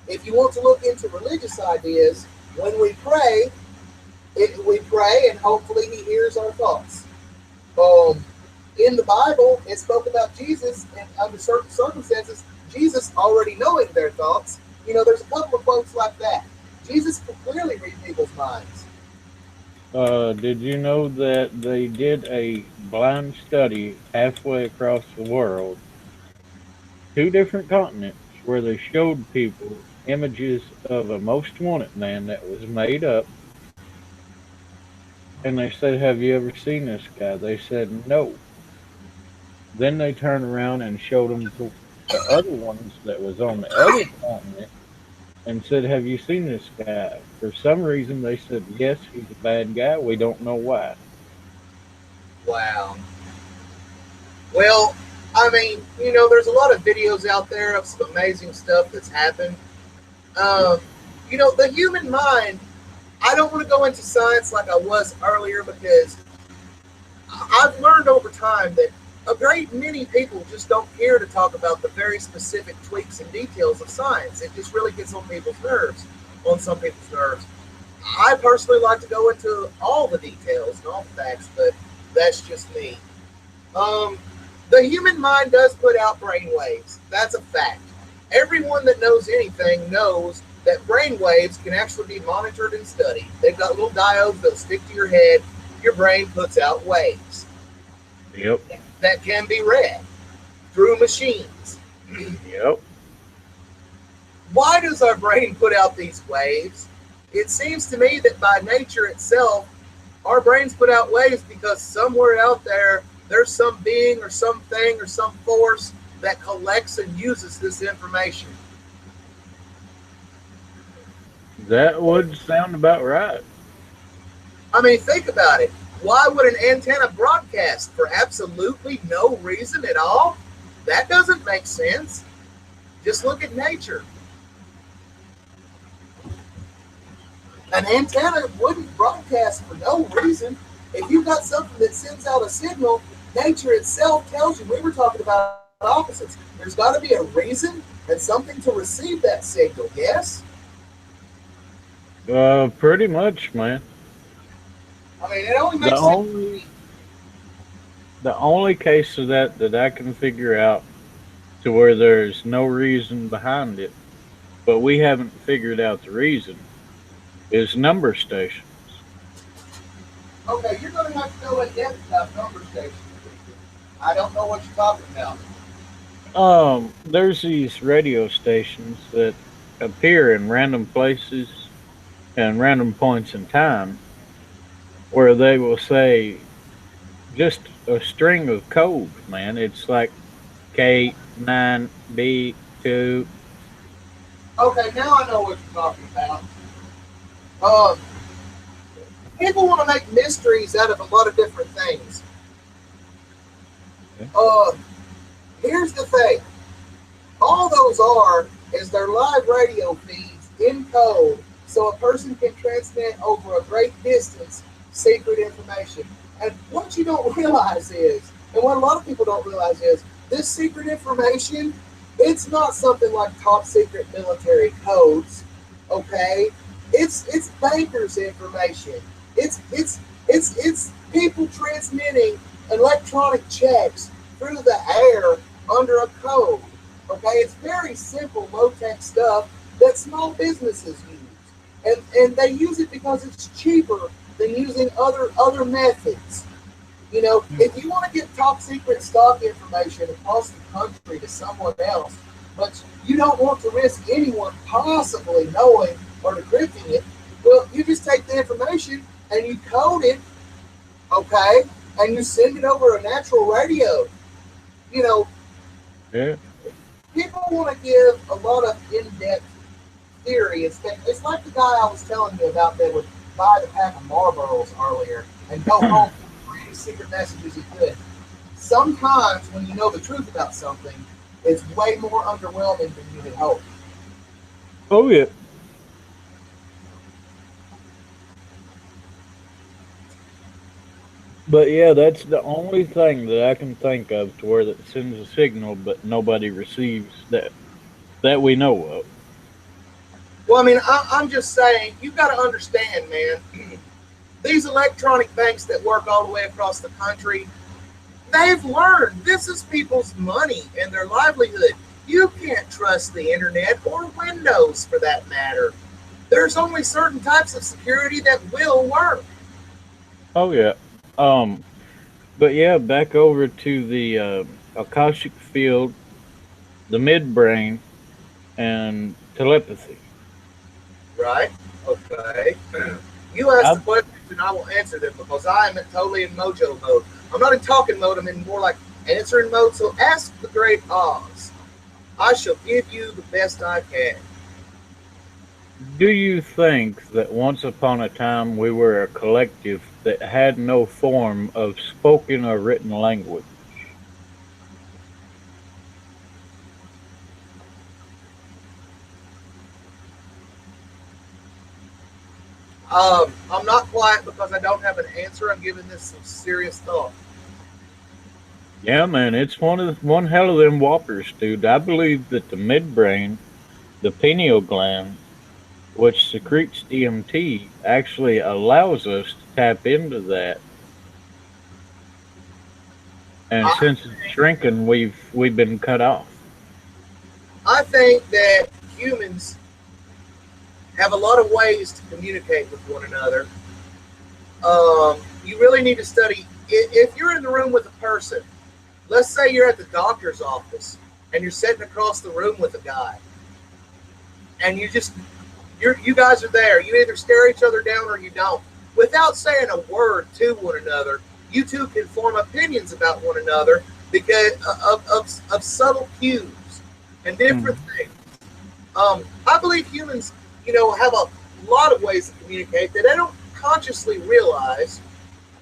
If you want to look into religious ideas, when we pray and hopefully he hears our thoughts. Um, in the Bible, it spoke about Jesus, and under certain circumstances, Jesus already knowing their thoughts. There's a couple of quotes like that. Jesus can clearly read people's minds. Did you know that they did a blind study halfway across the world, two different continents, where they showed people images of a most wanted man that was made up, and they said, "Have you ever seen this guy?" They said, "No." Then they turned around and showed them to the other ones that was on the other continent and said, "Have you seen this guy?" For some reason, they said, "Yes, he's a bad guy. We don't know why." Wow. Well, I mean, there's a lot of videos out there of some amazing stuff that's happened. Um, the human mind, I don't want to go into science like I was earlier because I've learned over time that a great many people just don't care to talk about the very specific tweaks and details of science. It just really gets on people's nerves, on some people's nerves. I personally like to go into all the details and all the facts, but that's just me. Um, the human mind does put out brain waves. That's a fact. Everyone that knows anything knows that brain waves can actually be monitored and studied. They've got little diodes that'll stick to your head. Your brain puts out waves Yep. that can be read through machines. Yep. Why does our brain put out these waves? It seems to me that by nature itself, our brains put out waves because somewhere out there, there's some being or something or some force that collects and uses this information. That would sound about right. I mean, think about it. Why would an antenna broadcast for absolutely no reason at all? That doesn't make sense. Just look at nature. An antenna wouldn't broadcast for no reason. If you've got something that sends out a signal, nature itself tells you. We were talking about opposites. There's got to be a reason and something to receive that signal. Yes. Pretty much, man. I mean, it only The makes sense. only the only case of that that I can figure out to where there's no reason behind it, but we haven't figured out the reason, is number stations. Okay, you're going to have to go in depth about number stations. I don't know what you're talking about. There's these radio stations that appear in random places and random points in time where they will say just a string of code, man. It's like K9B2. Okay, now I know what you're talking about. Um, People want to make mysteries out of a lot of different things. Uh, Here's the thing. All those are is their live radio feeds in code so a person can transmit over a great distance secret information. And what you don't realize is, and what a lot of people don't realize is, this secret information, it's not something like top secret military codes, okay? It's bankers' information. It's people transmitting electronic checks through the air under a code. Okay, it's very simple, low tech stuff that small businesses use, and they use it because it's cheaper than using other methods. You know, if you want to get top secret stock information across the country to someone else, but you don't want to risk anyone possibly knowing or decrypting it, well, you just take the information and you code it, okay, and you send it over a natural radio. You know, Yeah. people want to give a lot of in-depth theory. It's like the guy I was telling you about that would buy the pack of Marlboros earlier and go home for any secret messages he could. Sometimes when you know the truth about something, it's way more underwhelming than you had hoped. Oh, yeah. But yeah, that's the only thing that I can think of to where that sends a signal, but nobody receives that we know of. Well, I mean, I'm just saying, you've got to understand, man, these electronic banks that work all the way across the country, they've learned this is people's money and their livelihood. You can't trust the internet or Windows for that matter. There's only certain types of security that will work. Oh yeah. Um, but yeah, back over to the akashic field, the midbrain, and telepathy. Right? Okay. You ask the I, questions and I will answer them because I am totally in mojo mode. I'm not in talking mode, I'm in more like answering mode. So ask the great Oz. I shall give you the best I can. do you think that once upon a time we were a collective that had no form of spoken or written language? I'm not quiet because I don't have an answer. I'm giving this some serious thought. Yeah, man, it's one hell of them whoppers, dude. I believe that the midbrain, the pineal gland, which secretes DMT, actually allows us to tap into that. And I since it's shrinking, we've been cut off. I think that humans have a lot of ways to communicate with one another. You really need to study. If you're in the room with a person, let's say you're at the doctor's office and you're sitting across the room with a guy, and you guys are there. You either stare each other down or you don't. Without saying a word to one another, you two can form opinions about one another because of subtle cues and different Mhm. things. I believe humans, have a lot of ways to communicate that they don't consciously realize.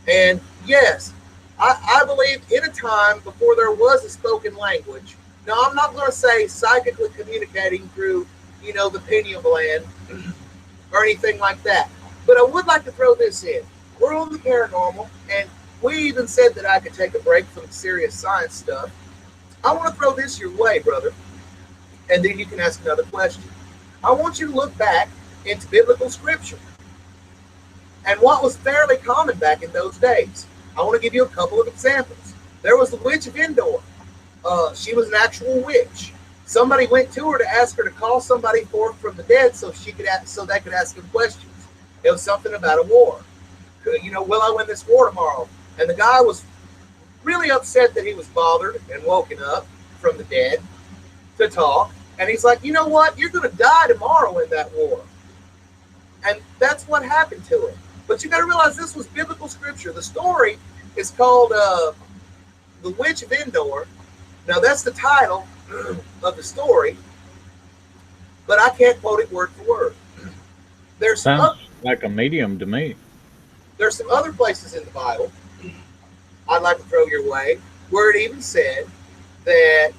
And yes, I believe in a time before there was a spoken language. Now, I'm not going to say psychically communicating through, the pineal gland or anything like that. But I would like to throw this in. We're on the paranormal, and we even said that I could take a break from serious science stuff. I want to throw this your way, brother, and then you can ask another question. I want you to look back into biblical scripture and what was fairly common back in those days. I want to give you a couple of examples. There was the witch of Endor. She was an actual witch. Somebody went to her to ask her to call somebody forth from the dead so they could ask him questions. It was something about a war. Will I win this war tomorrow? And the guy was really upset that he was bothered and woken up from the dead to talk. And he's like, you know what? You're going to die tomorrow in that war. And that's what happened to him. But you got to realize this was biblical scripture. The story is called The Witch of Endor. Now, that's the title of the story, but I can't quote it word for word. There's some Sounds other, like a medium to me. there's some other places in the Bible I'd like to throw your way where it even said that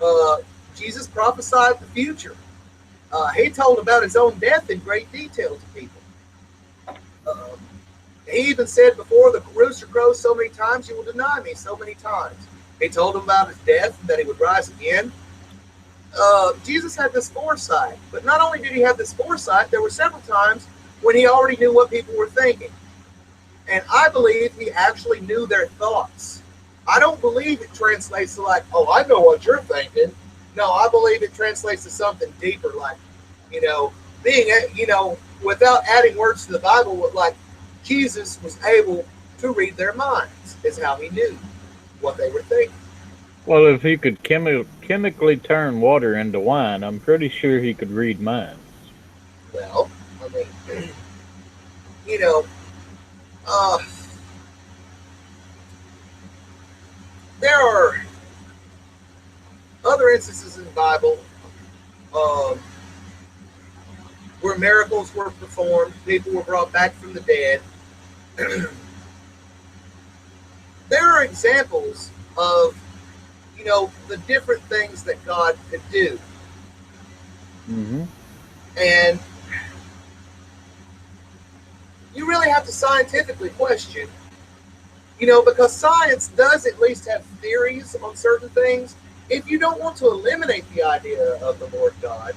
uh, Jesus prophesied the future. He told about his own death in great detail to people. Um, he even said, before the rooster crows so many times, you will deny me so many times. He told them about his death, that he would rise again. Jesus had this foresight, but not only did he have this foresight, there were several times when he already knew what people were thinking. And I believe he actually knew their thoughts. I don't believe it translates to like, oh, I know what you're thinking. No, I believe it translates to something deeper, like, you know, being, without adding words to the Bible, like Jesus was able to read their minds, is how he knew what they were thinking. Well, if he could chemically turn water into wine, I'm pretty sure he could read minds. Well, I mean, you know, uh, there are other instances in the Bible um, where miracles were performed, people were brought back from the dead. There are examples of, the different things that God could do. Hmm. And you really have to scientifically question, because science does at least have theories on certain things. If you don't want to eliminate the idea of the Lord God,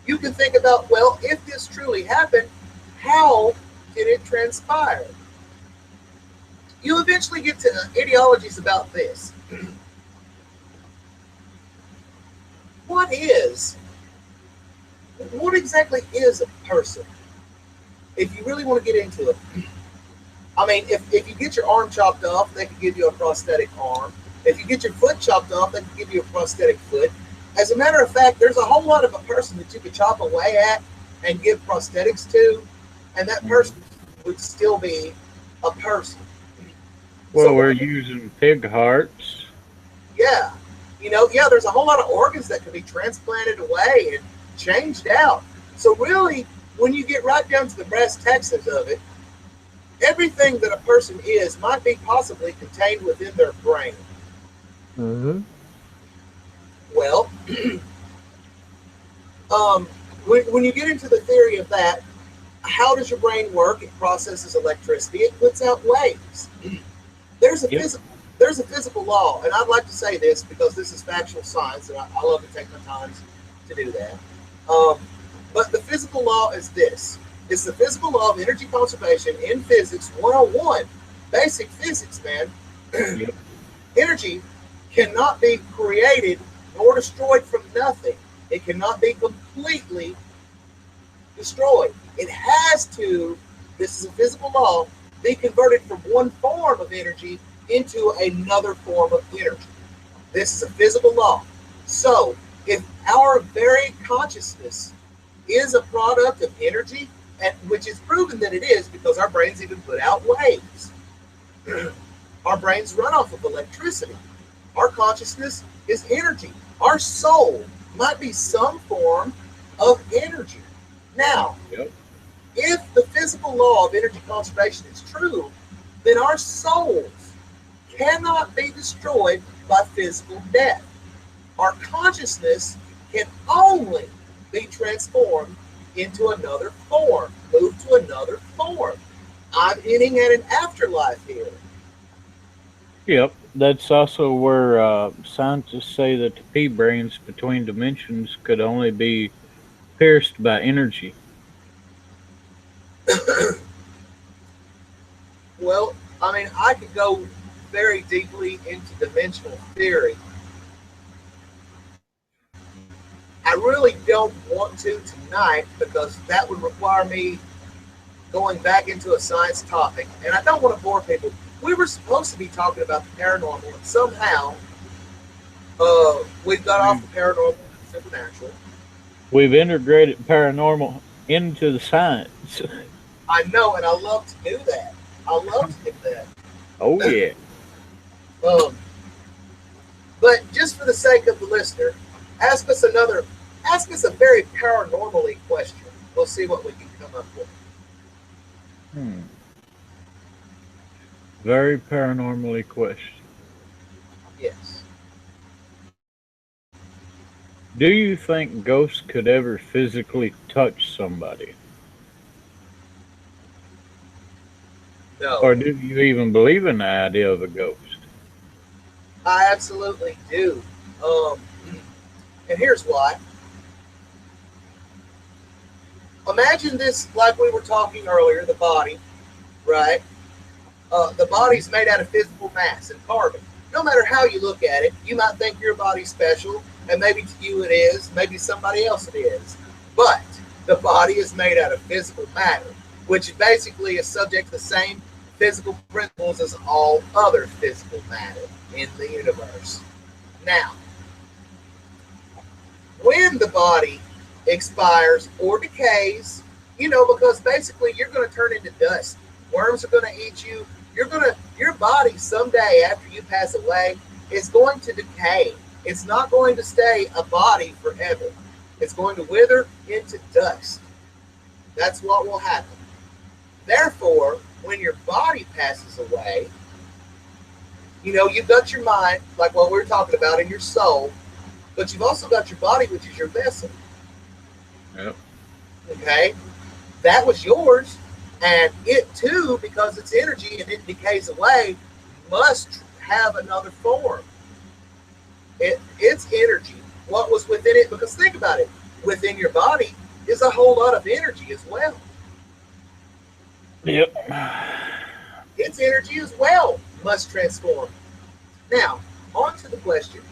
you can think about, well, if this truly happened, how did it transpire? You eventually get to ideologies about this. What is, what exactly is a person? If you really want to get into it, I mean, if you get your arm chopped off, they can give you a prosthetic arm. If you get your foot chopped off, they can give you a prosthetic foot. As a matter of fact, there's a whole lot of a person that you could chop away at and give prosthetics to, and that person Hmm. would still be a person. So Well, we're using pig hearts. yeah, yeah, there's a whole lot of organs that could be transplanted away and changed out. So really, when you get right down to the brass tacks of it, everything that a person is might be possibly contained within their brain. Hmm. Well, um, when you get into the theory of that, how does your brain work? It processes electricity. It puts out waves. There's a Yep. physical there's a physical law, and I'd like to say this because this is factual science, and I love to take my time to do that. Um, But the physical law is this. It's the physical law of energy conservation in physics 101. Basic physics, man. Yep. Energy cannot be created nor destroyed from nothing. It cannot be completely destroyed. It has to, this is a physical law, be converted from one form of energy into another form of energy. This is a physical law. So, if our very consciousness is a product of energy, and which is proven that it is because our brains even put out waves. Our brains run off of electricity. Our consciousness is energy. Our soul might be some form of energy. Now, Yep. if the physical law of energy conservation is true, then our souls cannot be destroyed by physical death. Our consciousness can only be transformed into another form, moved to another form. I'm hinting at an afterlife here. Yep. That's also where scientists say that the pea brains between dimensions could only be pierced by energy. Well, I mean, I could go very deeply into dimensional theory. I really don't want to tonight because that would require me going back into a science topic, and I don't want to bore people. We were supposed to be talking about the paranormal, and somehow we got off We've, the paranormal and supernatural. we've integrated paranormal into the science. I know, and I love to do that. I love to do that. Oh yeah. Um, but just for the sake of the listener, ask us another, ask us a very paranormally question. We'll see what we can come up with. Hmm. Very paranormally question. Yes. Do you think ghosts could ever physically touch somebody? No. Or do you even believe in the idea of a ghost? I absolutely do. Um, and here's why. Imagine this like we were talking earlier, the body, right? The Mhm. body's made out of physical mass and carbon. No matter how you look at it, you might think your body's special, and maybe to you it is, maybe somebody else it is. But the body is made out of physical matter, which basically is subject to the same physical principles as all other physical matter in the universe. Now, when the body expires or decays, because basically you're going to turn into dust. Worms are going to eat you. Your body someday after you pass away is going to decay. It's not going to stay a body forever. It's going to wither into dust. That's what will happen. Therefore, when your body passes away, you've got your mind, like what we were talking about, and your soul, but you've also got your body, which is your vessel. Yep. Okay? That was yours. And it too, because it's energy and it decays away, must have another form. It's energy. What was within it? Because think about it. Within your body is a whole lot of energy as well. Yep. Its energy as well must transform. Now, on to the question.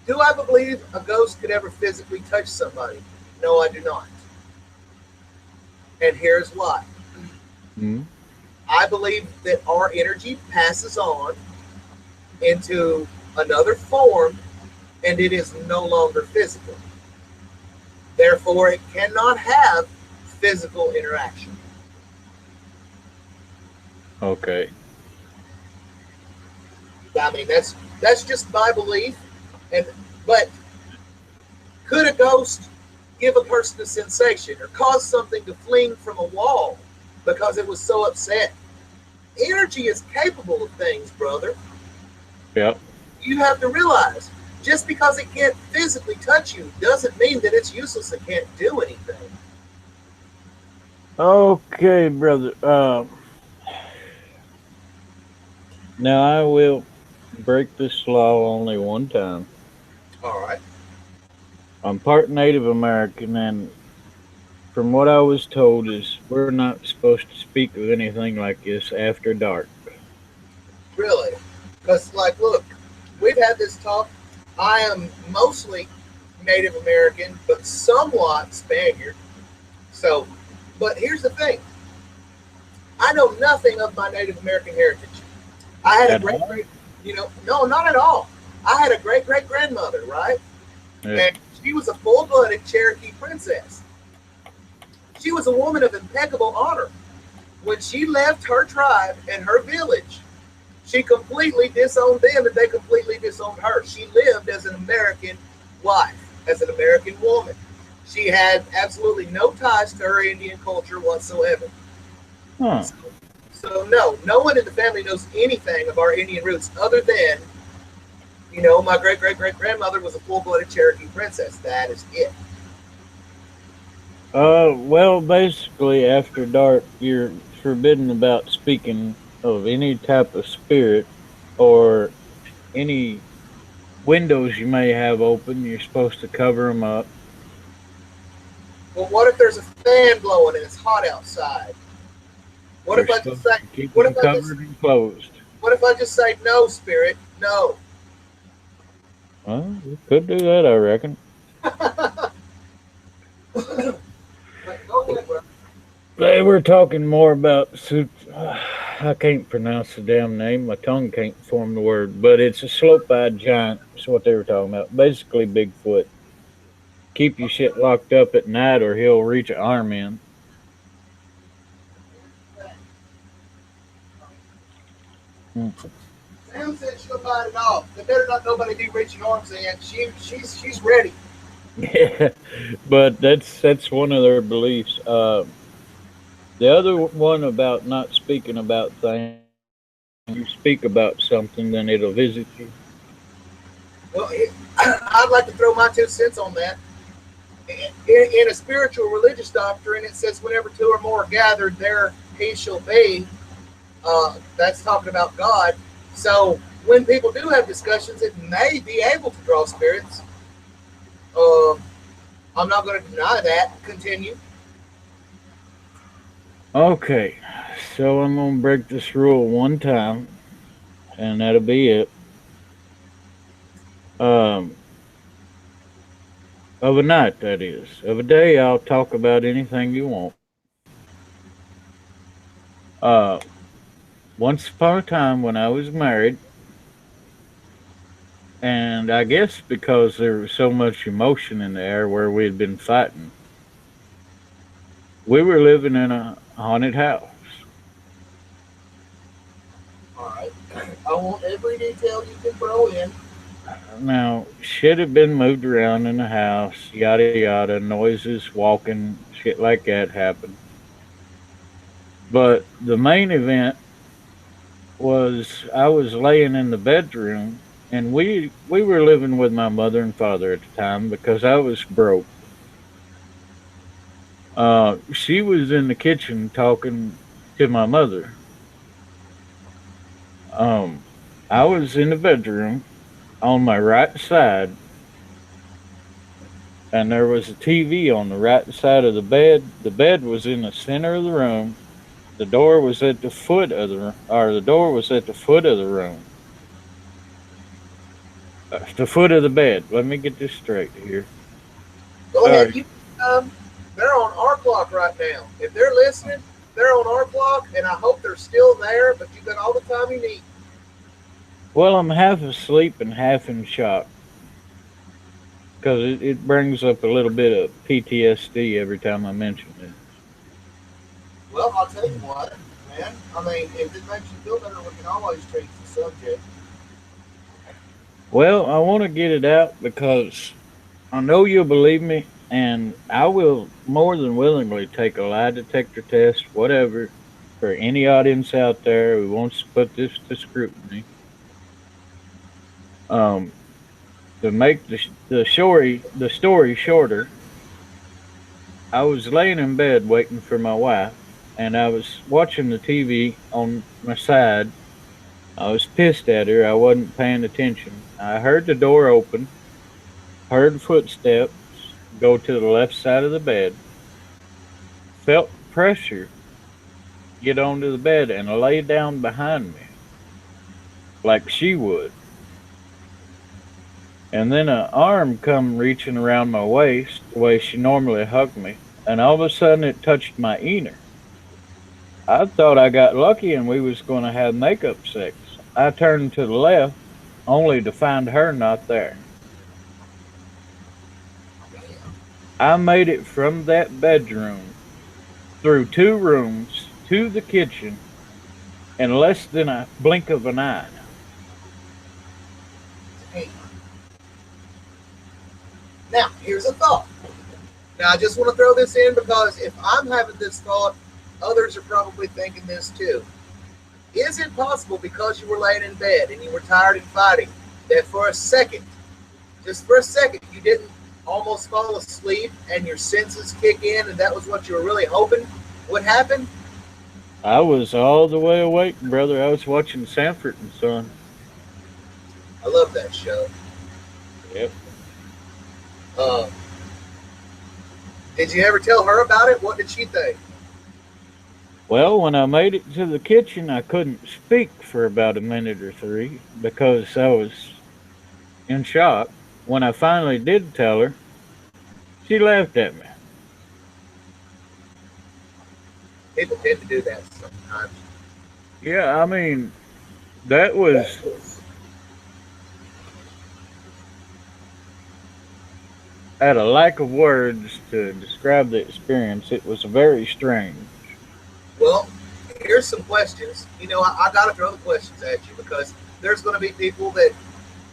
Do I believe a ghost could ever physically touch somebody? No, I do not. And here's why. Mm. I believe that our energy passes on into another form and it is no longer physical. Therefore, it cannot have physical interaction. Okay. I mean, that's just my belief. And but could a ghost give a person a sensation or cause something to fling from a wall because it was so upset? Energy is capable of things, brother. Yep. You have to realize just because it can't physically touch you doesn't mean that it's useless and can't do anything. Okay, brother. Now I will break this law only one time. All right. I'm part Native American, and from what I was told, is we're not supposed to speak of anything like this after dark. Really. Because, like, look, we've had this talk. I am mostly Native American, but somewhat Spaniard. So, but here's the thing, I know nothing of my Native American heritage. I had a At great all? great, no, not at all. I had a great great grandmother, right? Yeah. And she was a full blooded Cherokee princess. She was a woman of impeccable honor. When she left her tribe and her village, she completely disowned them and they completely disowned her. She lived as an American wife, as an American woman. She had absolutely no ties to her Indian culture whatsoever. Huh. So, so no, no one in the family knows anything of our Indian roots other than, my great great great grandmother was a full blooded Cherokee princess. That is it. Well, basically, after dark, you're forbidden about speaking of any type of spirit or any windows you may have open. You're supposed to cover them up. Well, what if there's a fan blowing and it's hot outside? What You're if I just supposed say, to keep what them if I just, covered and closed. what if I just say no, spirit, no? Well, you could do that, I reckon. Go ahead, bro. They were talking more about I can't pronounce the damn name. My tongue can't form the word, but it's a slope-eyed giant. That's what they were talking about. Basically, Bigfoot. Keep your shit locked up at night, or he'll reach an arm in. Mm. Sam said she'll bite it off. There better not nobody be reaching arms in. She's ready. Yeah, but that's one of their beliefs. The other one about not speaking about things, you speak about something, then it'll visit you. Well, I'd like to throw my 2 cents on that. In a spiritual religious doctrine, it says whenever two or more are gathered, there he shall be. That's talking about God. So when people do have discussions, it may be able to draw spirits. Uh, I'm not going to deny that. Continue. Okay, so I'm gonna break this rule one time, and that'll be it. Um, of a night, that is. Of a day, I'll talk about anything you want. Uh, Once upon a time when I was married, and I guess because there was so much emotion in the air where we had been fighting, we were living in a haunted house. All right. I want every detail you can throw in. Now, shit had been moved around in the house, yada yada, noises, walking, shit like that happened. But the main event was I was laying in the bedroom, and we were living with my mother and father at the time because I was broke. She was in the kitchen talking to my mother. Um, I was in the bedroom on my right side, and there was a TV on the right side of the bed. The bed was in the center of the room. The door was at the foot of the door was at the foot of the room, the foot of the bed. Let me get this straight here. Go All ahead. right. They're on our clock right now. If they're listening, they're on our clock, and I hope they're still there. But you got all the time you need. Well, I'm half asleep and half in shock because it brings up a little bit of PTSD every time I mention it. Well, I'll tell you what, man. I mean, if it makes you feel better, we can always change the subject. Well, I want to get it out because I know you'll believe me, and I will more than willingly take a lie detector test, whatever, for any audience out there who wants to put this to scrutiny. Um, to make the story shorter, I was laying in bed waiting for my wife, and I was watching the TV on my side. I was pissed at her. I wasn't paying attention. I heard the door open, heard footsteps, go to the left side of the bed, felt pressure get onto the bed and lay down behind me like she would. And then an arm come reaching around my waist the way she normally hugged me, and all of a sudden it touched my ear. I thought I got lucky and we was going to have makeup sex. I turned to the left only to find her not there. I made it from that bedroom through two rooms to the kitchen in less than a blink of an eye. Hey, now here's a thought. Now I just want to throw this in because if I'm having this thought, others are probably thinking this too. Is it possible because you were laying in bed and you were tired and fighting that for a second, just for a second, you didn't almost fall asleep and your senses kick in and that was what you were really hoping would happen? I was all the way awake, brother. I was watching Sanford and Son. I love that show. Yep. Uh, did you ever tell her about it? What did she think? Well, when I made it to the kitchen, I couldn't speak for about a minute or three because I was in shock. When I finally did tell her, she laughed at me. People tend to do that sometimes. Yeah, I mean, that was at a lack of words to describe the experience. It was very strange. Well, here's some questions. I got to throw the questions at you because there's going to be people that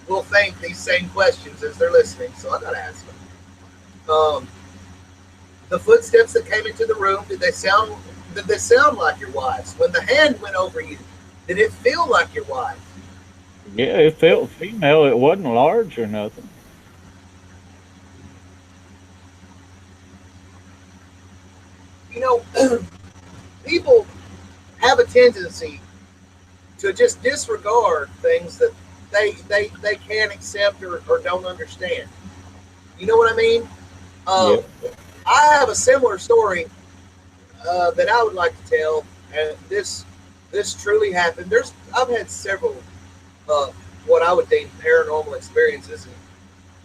will think these same questions as they're listening, so I got to ask them. Um, the footsteps that came into the room, did they sound like your wife's? When the hand went over you, did it feel like your wife? Yeah, it felt female. It wasn't large or nothing. You know, people have a tendency to just disregard things that they can't accept or don't understand. You know what I mean? Um, Yep. I have a similar story that I would like to tell, and this truly happened. I've had several uh, what I would deem paranormal experiences, and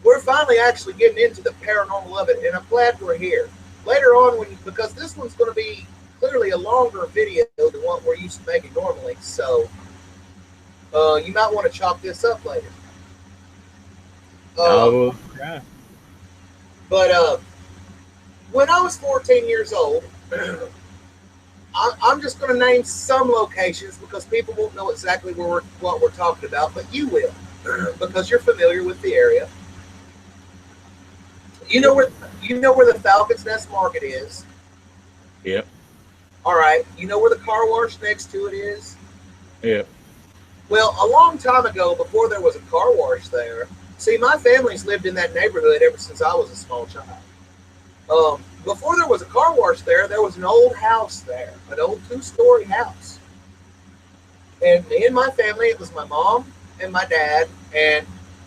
we're finally actually getting into the paranormal of it, and I'm glad we're here. Later on, because this one's going to be clearly a longer video than what we're used to making normally, so you might want to chop this up later. I Um, will try. but when I was 14 years old, I'm just going to name some locations because people won't know exactly what we're talking about, but you will because you're familiar with the area. You know Yep. where you know where the Falcons Nest Market is. Yep. All right, you know where the car wash next to it is. Yep. Well, a long time ago, before there was a car wash there, see, my family's lived in that neighborhood ever since I was a small child. Before there was a car wash there was an old house there, an old two-story house. And me and my family, it was my mom and my dad, and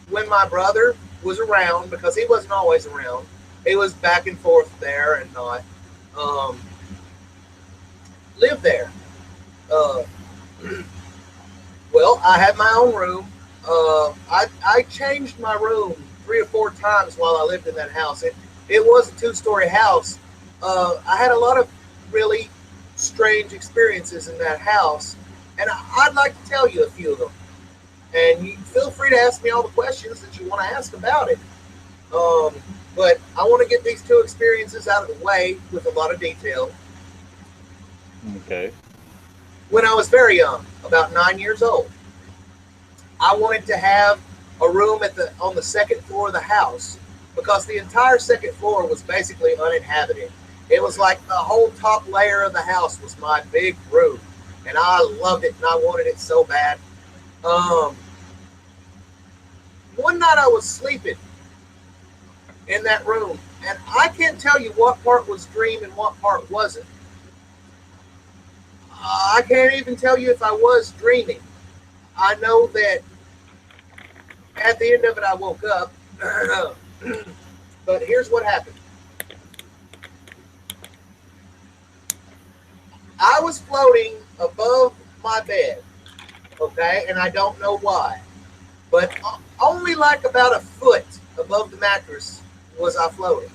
when my brother was around, because he wasn't always around, he was back and forth there and not, um, lived there. Uh, well, I had my own room. I changed my room 3 or 4 times while I lived in that house. It was a two-story house. I had a lot of really strange experiences in that house, and I'd like to tell you a few of them. And you feel free to ask me all the questions that you want to ask about it. Um, but I want to get these two experiences out of the way with a lot of detail. Okay. When I was very young, about 9 years old, I wanted to have a room on the second floor of the house because the entire second floor was basically uninhabited. It was like the whole top layer of the house was my big room, and I loved it and I wanted it so bad. Um, One night I was sleeping in that room, and I can't tell you what part was dream and what part wasn't. I can't even tell you if I was dreaming. I know that at the end of it, I woke up. But here's what happened. I was floating above my bed, okay, and I don't know why, but only like about a foot above the mattress was I floating.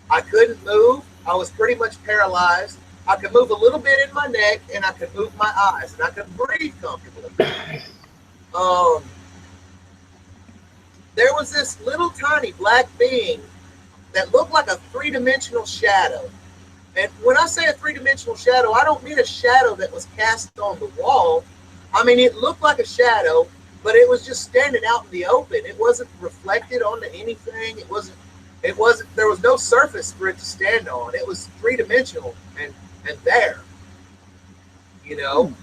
I couldn't move. I was pretty much paralyzed. I could move a little bit in my neck, and I could move my eyes, and I could breathe comfortably. Um, there was this little tiny black being that looked like a three-dimensional shadow. And when I say a three-dimensional shadow, I don't mean a shadow that was cast on the wall. I mean, it looked like a shadow, but it was just standing out in the open. It wasn't reflected onto anything. It wasn't, there was no surface for it to stand on. It was three-dimensional and there, you know. Hmm.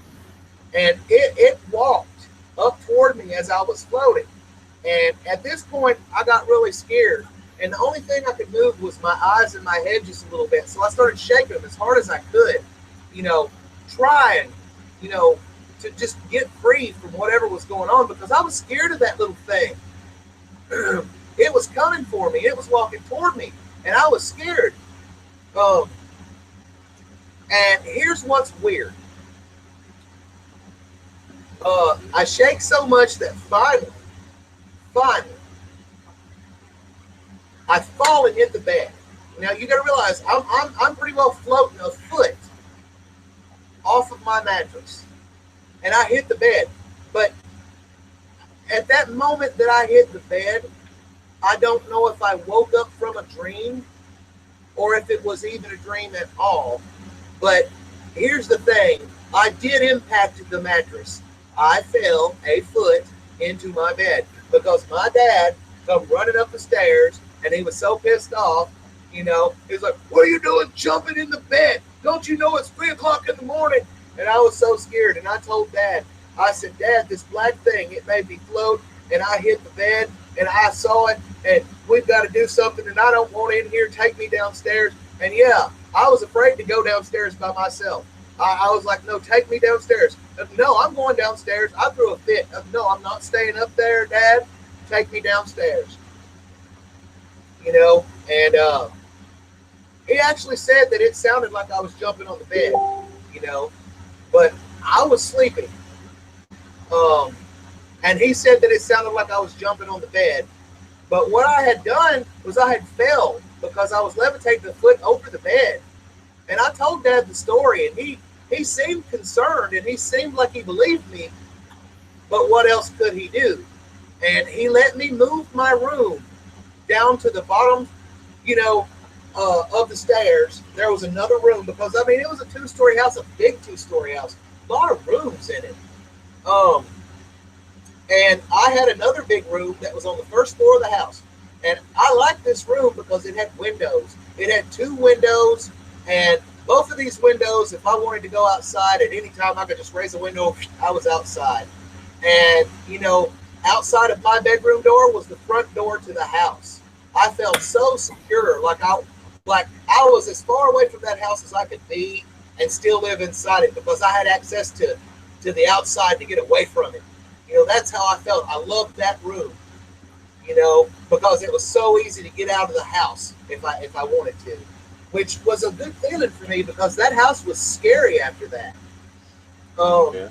And it walked up toward me as I was floating. And at this point, I got really scared. And the only thing I could move was my eyes and my head just a little bit. So I started shaking them as hard as I could, you know, trying, you know, to just get free from whatever was going on because I was scared of that little thing. It was coming for me. It was walking toward me, and I was scared. Um, and here's what's weird. I shake so much that finally, I fall and hit the bed. Now you got to realize I'm pretty well floating a foot off of my mattress, and I hit the bed. But at that moment that I hit the bed, I don't know if I woke up from a dream or if it was even a dream at all. But here's the thing: I did impact the mattress. I fell a foot into my bed because my dad come running up the stairs and he was so pissed off. You know, he's like, "What are you doing jumping in the bed? Don't you know it's 3 o'clock in the morning?" And I was so scared. And I told Dad, I said, "Dad, this black thing, it made me float and I hit the bed and I saw it and we've got to do something and I don't want it in here. Take me downstairs." And yeah, I was afraid to go downstairs by myself. I was like, "No, take me downstairs." "No, I'm going downstairs." I threw a fit. "No, I'm not staying up there, Dad. Take me downstairs." You know, and he actually said that it sounded like I was jumping on the bed, you know, but I was sleeping. Um, and he said that it sounded like I was jumping on the bed. But what I had done was I had fell because I was levitating the foot over the bed. And I told Dad the story, and he seemed concerned, and he seemed like he believed me. But what else could he do? And he let me move my room down to the bottom, you know, of the stairs. There was another room because I mean it was a two-story house, a big two-story house, a lot of rooms in it. Um, and I had another big room that was on the first floor of the house. And I liked this room because it had windows. It had two windows, and both of these windows, if I wanted to go outside at any time, I could just raise a window. I was outside. And, you know, outside of my bedroom door was the front door to the house. I felt so secure, like I was as far away from that house as I could be and still live inside it because I had access to the outside to get away from it. You know, that's how I felt. I loved that room, you know, because it was so easy to get out of the house if I wanted to, which was a good feeling for me because that house was scary after that. Um, Yeah.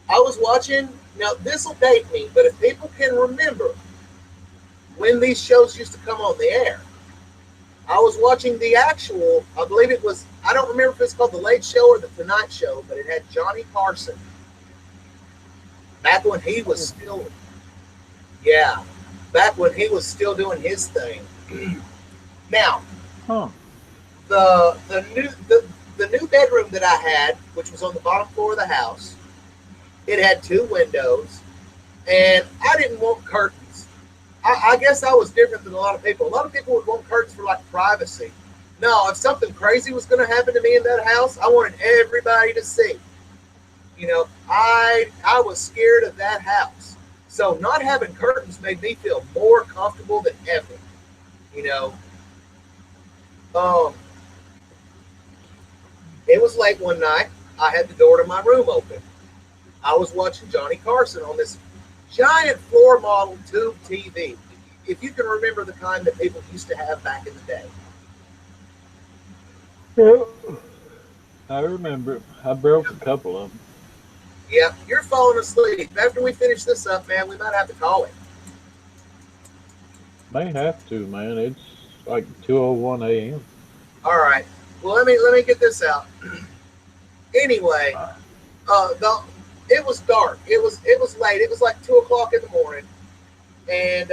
I was watching. Now this will date me, but if people can remember when these shows used to come on the air, I was watching the actual. I believe it was. I don't remember if it's called the Late Show or the Tonight Show, but it had Johnny Carson back when he was still. Yeah, back when he was still doing his thing. Now, Huh. the new bedroom that I had, which was on the bottom floor of the house, it had two windows, and I didn't want curtains. I guess I was different than a lot of people. A lot of people would want curtains for like privacy. No, if something crazy was going to happen to me in that house, I wanted everybody to see. You know, I was scared of that house. So not having curtains made me feel more comfortable than ever. You know, um, it was late one night. I had the door to my room open. I was watching Johnny Carson on this giant floor model tube TV. if you can remember the kind that people used to have back in the day. Yeah, I remember. I broke a couple of them. Yeah, you're falling asleep. After we finish this up, man, we might have to call it. May have to, man. It's like 2:01 a.m. All right. Well, let me get this out. Anyway, the it was dark. It was late. It was like 2 o'clock in the morning, and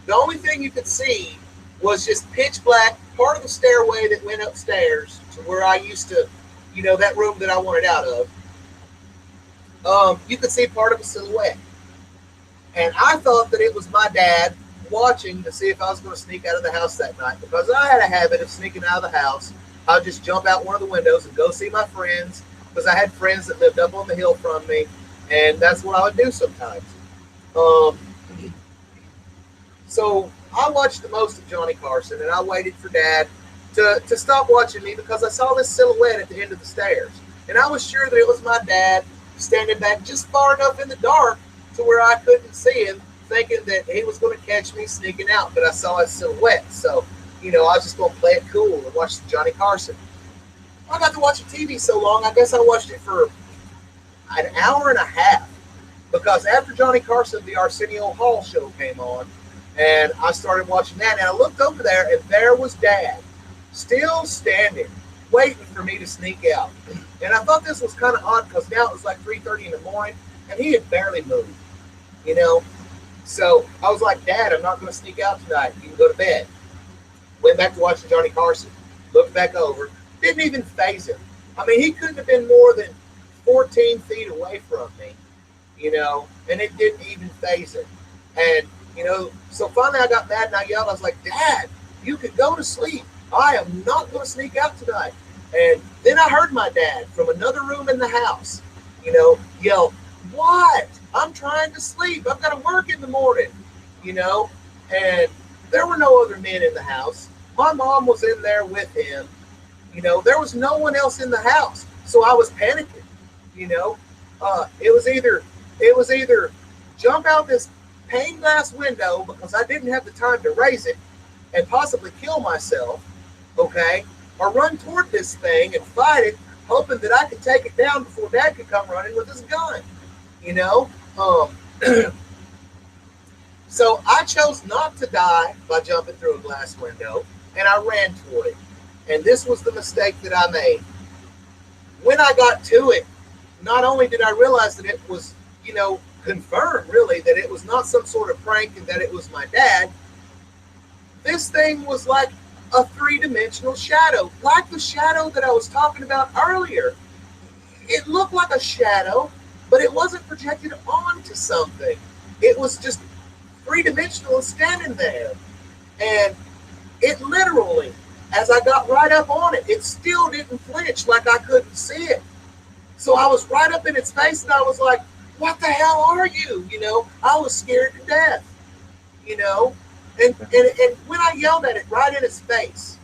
the only thing you could see was just pitch black. Part of the stairway that went upstairs to where I used to, that room that I wanted out of. You could see part of a silhouette, and I thought that it was my dad watching to see if I was going to sneak out of the house that night because I had a habit of sneaking out of the house. I'd just jump out one of the windows and go see my friends because I had friends that lived up on the hill from me, and that's what I would do sometimes. Um, so I watched the most of Johnny Carson, and I waited for Dad to stop watching me because I saw this silhouette at the end of the stairs, and I was sure that it was my dad standing back just far enough in the dark to where I couldn't see him, thinking that he was going to catch me sneaking out. But I saw his silhouette, so I was just going to play it cool and watch Johnny Carson. I got to watch TV so long. I guess I watched it for an hour and a half because after Johnny Carson, the Arsenio Hall show came on, and I started watching that. And I looked over there, and there was Dad, still standing, waiting for me to sneak out. And I thought this was kind of odd because now it was like 3:30 in the morning, and he had barely moved, you know. So I was like, Dad, I'm not going to sneak out tonight. You can go to bed. Went back to watching Johnny Carson. Looked back over. Didn't even phase him. I mean, he couldn't have been more than 14 feet away from me, and it didn't even phase him. And, so finally I got mad and I yelled. I was like, Dad, you could go to sleep. I am not going to sneak out tonight. And then I heard my dad from another room in the house, yell, what? I'm trying to sleep. I've got to work in the morning, and there were no other men in the house. My mom was in there with him. There was no one else in the house. So I was panicking, it was either jump out this pane glass window because I didn't have the time to raise it and possibly kill myself, okay, or run toward this thing and fight it, hoping that I could take it down before Dad could come running with his gun, you know. Um, so I chose not to die by jumping through a glass window, and I ran toward it. And this was the mistake that I made. When I got to it, not only did I realize that it was, confirmed really that it was not some sort of prank and that it was my dad, this thing was like a three-dimensional shadow, like the shadow that I was talking about earlier. It looked like a shadow, but it wasn't projected onto something. It was just three-dimensional and standing there. And it literally, as I got right up on it, it still didn't flinch like I couldn't see it. So I was right up in its face and I was like, what the hell are you? I was scared to death, you know? And when I yelled at it right in its face,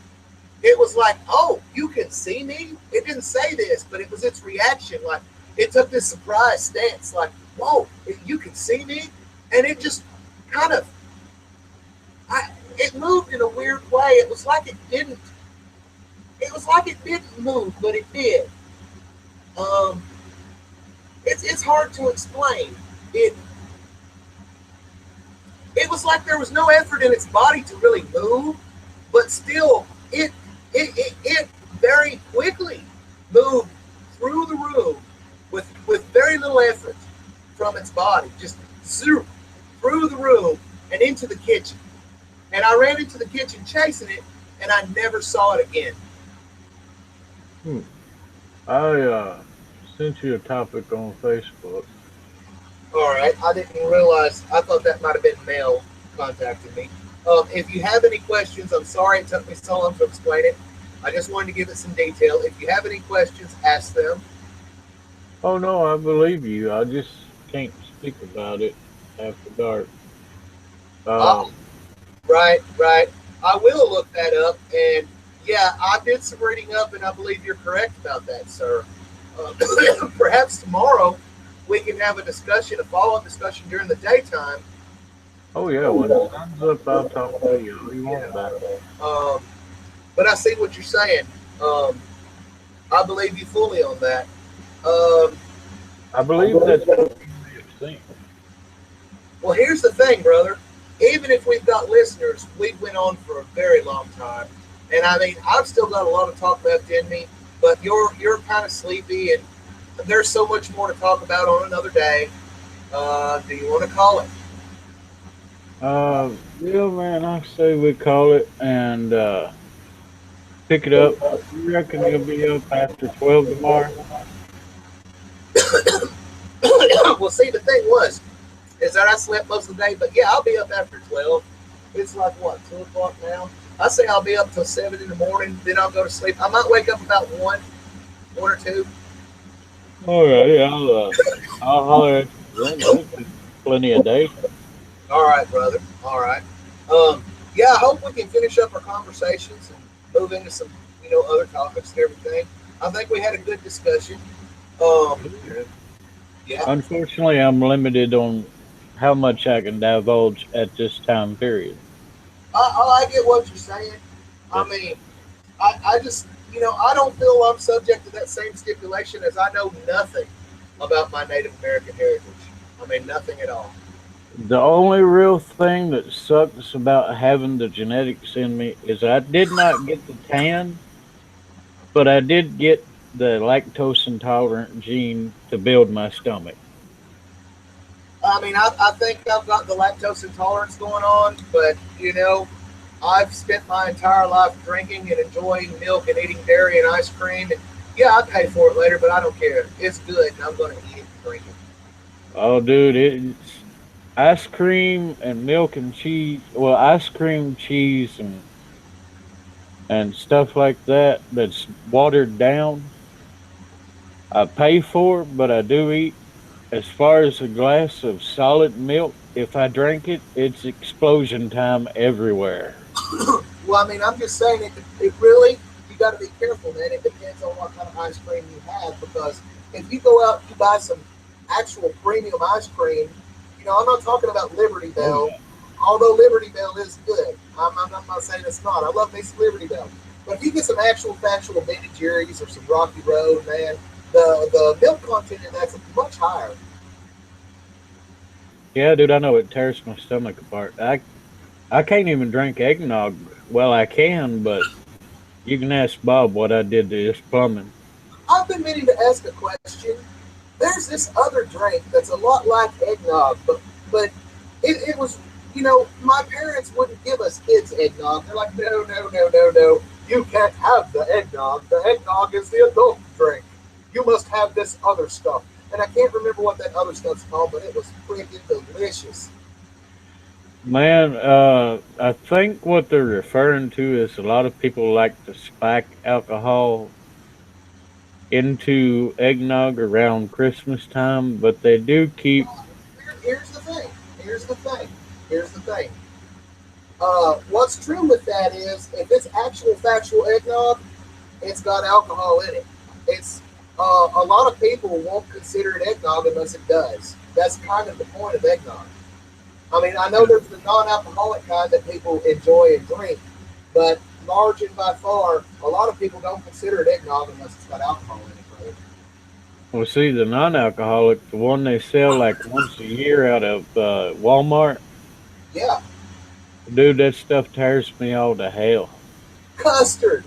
it was like, oh, you can see me? It didn't say this, but it was its reaction. Like, it took this surprise stance, like, whoa, you can see me? And it just kind of, it moved in a weird way. It was like it didn't move, but it did. Um, it's hard to explain. It it was like there was no effort in its body to really move, but still it very quickly moved through the room with very little effort from its body, just zoom through the room and into the kitchen. And I ran into the kitchen chasing it, and I never saw it again. Hmm. I sent you a topic on Facebook. All right, I didn't realize. I thought that might have been Mel contacting me. If you have any questions, I'm sorry it took me so long to explain it. I just wanted to give it some detail. If you have any questions, ask them. Oh no, I believe you. I just can't speak about it after dark. Oh, Um, right, right. I will look that up. And yeah, I did some reading up, and I believe you're correct about that, sir. Uh, Perhaps tomorrow we can have a discussion, a follow up discussion during the daytime Oh yeah, when the sun's up, I'll talk to you all you want Yeah. about it. Um, but I see what you're saying. Um, I believe you fully on that. Um, I believe that's what you may have seen. well, here's the thing, brother. Even if we've got listeners, we've went on for a very long time, and I mean, I've still got a lot of talk left in me. But you're kind of sleepy, and there's so much more to talk about on another day. Do you want to call it? Yeah, man, I say we call it and pick it up. You reckon you'll be up after 12 tomorrow? Well, see, the thing was, is that I slept most of the day, but yeah, I'll be up after 12. It's like what, 2 o'clock now? I say I'll be up till 7 in the morning, then I'll go to sleep. I might wake up about 1 or 2. All right, I'll holler at you then. There's plenty of day. All right, brother. All right. Yeah, I hope we can finish up our conversations and move into some, other topics and everything. I think we had a good discussion. Um, Yeah. yeah, Unfortunately, I'm limited on how much I can divulge at this time period. I get what you're saying. I mean, I just, I don't feel I'm subject to that same stipulation as I know nothing about my Native American heritage. I mean, nothing at all. The only real thing that sucks about having the genetics in me is I did not get the tan, but I did get the lactose intolerant gene to build my stomach. I mean, I think I've got the lactose intolerance going on, but, I've spent my entire life drinking and enjoying milk and eating dairy and ice cream. And yeah, I pay for it later, but I don't care. It's good, and I'm going to eat it and drink it. Oh, dude, it's ice cream and milk and cheese. Well, ice cream, cheese, and stuff like that that's watered down. I pay for, but I do eat. As far as a glass of solid milk, if I drink it, it's explosion time everywhere. Well, I mean, I'm just saying it really, you got to be careful, man. It depends on what kind of ice cream you have because if you go out and you buy some actual premium ice cream, I'm not talking about Liberty Oh Bell, yeah. although Liberty Bell is good. I'm not saying it's not. I love me some Liberty Bell. But if you get some actual factual Ben and Jerry's or some Rocky Road, man, the milk content in that's much higher. Yeah, dude, I know it tears my stomach apart. I can't even drink eggnog. Well, I can, but you can ask Bob what I did to his plumbing. I've been meaning to ask a question. There's this other drink that's a lot like eggnog, but it was, my parents wouldn't give us kids eggnog. They're like, no, no, no, no, no. You can't have the eggnog. The eggnog is the adult drink. You must have this other stuff. And I can't remember what that other stuff's called, but it was freaking delicious. Man, I think what they're referring to is a lot of people like to spike alcohol into eggnog around Christmas time, but they do keep. Here's the thing. Here's the thing. Here's the thing. What's true with that is if it's actual factual eggnog, it's got alcohol in it. It's a lot of people won't consider it eggnog unless it does. That's kind of the point of eggnog. I mean, I know there's the non-alcoholic kind that people enjoy and drink, but large and by far, a lot of people don't consider it eggnog unless it's got alcohol in it, brother. Well, see, the non-alcoholic, the one they sell like once a year out of Walmart, Yeah, dude, that stuff tears me all to hell. custard,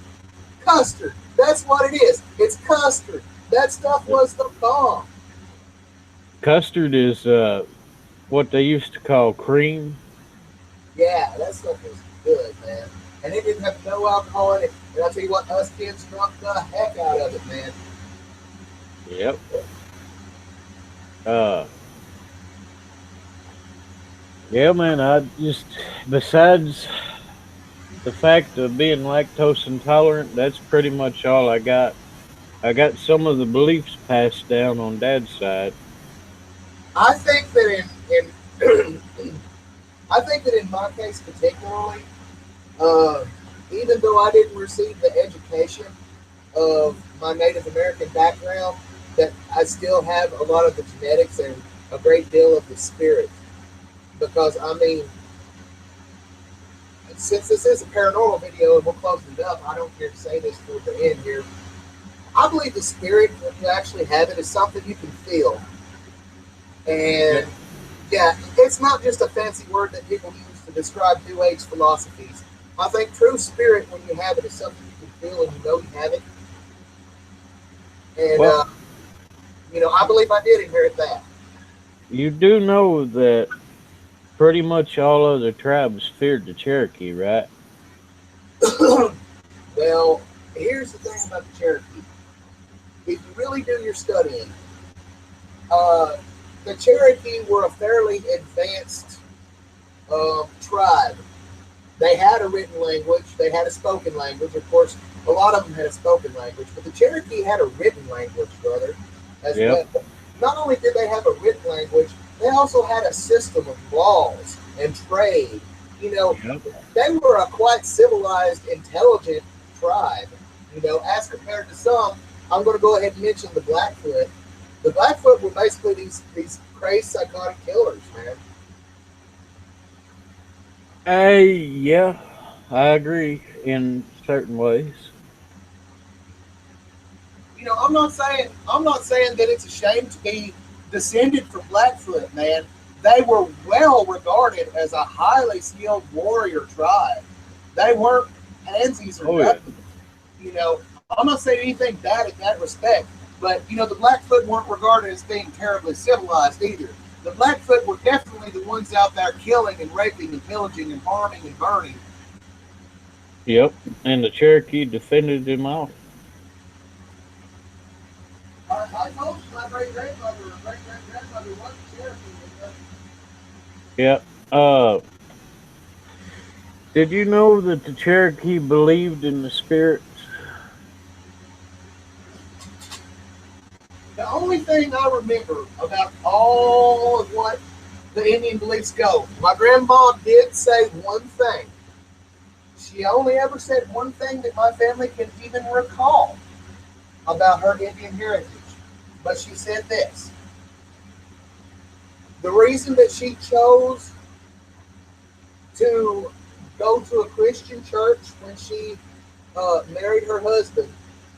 custard. That's what it is. It's custard. That stuff was the bomb. Custard is what they used to call cream. Yeah, that stuff was good, man. And it didn't have no alcohol in it. And I tell you what, us kids drunk the heck out of it, man. Yep. Uh, yeah, man. I just besides the fact of being lactose intolerant, that's pretty much all I got. I got some of the beliefs passed down on Dad's side. I think that in I think that in my case particularly, uh, even though I didn't receive the education of my Native American background, that I still have a lot of the genetics and a great deal of the spirit. Because I mean, since this is a paranormal video and we're closing it up, I don't care to say this toward the end here. I believe the spirit, when you actually have it, is something you can feel. Yep. And yeah, it's not just a fancy word that people use to describe New Age philosophies. I think true spirit, when you have it, is something you can feel and you know you have it. And, Well, I believe I did inherit that. you do know that pretty much all other tribes feared the Cherokee, right? Well, here's the thing about the Cherokee. If you really do your studying, uh, the Cherokee were a fairly advanced tribe. They had a written language, they had a spoken language. Of course, a lot of them had a spoken language, but the Cherokee had a written language, brother, as Yep. well. Not only did they have a written language, they also had a system of laws and trade. You know, Yep. they were a quite civilized, intelligent tribe. As compared to some, I'm going to go ahead and mention the Blackfoot. The Blackfoot were basically these crazy psychotic killers, man. Yeah, I agree in certain ways. I'm not saying that it's a shame to be descended from Blackfoot, man. They were well regarded as a highly skilled warrior tribe. They weren't pansies or Oh yeah. nothing. I'm not saying anything bad in that respect, but the Blackfoot weren't regarded as being terribly civilized either. The Blackfoot were definitely the ones out there killing and raping and pillaging and harming and burning. Yep. And the Cherokee defended him off. I told you my great grandmother or great great grandmother was a Cherokee. Yep. Did you know that the Cherokee believed in the spirits? The only thing I remember about all of what the Indian beliefs go, my grandma did say one thing. She only ever said one thing that my family can even recall about her Indian heritage. But she said this: the reason that she chose to go to a Christian church when she married her husband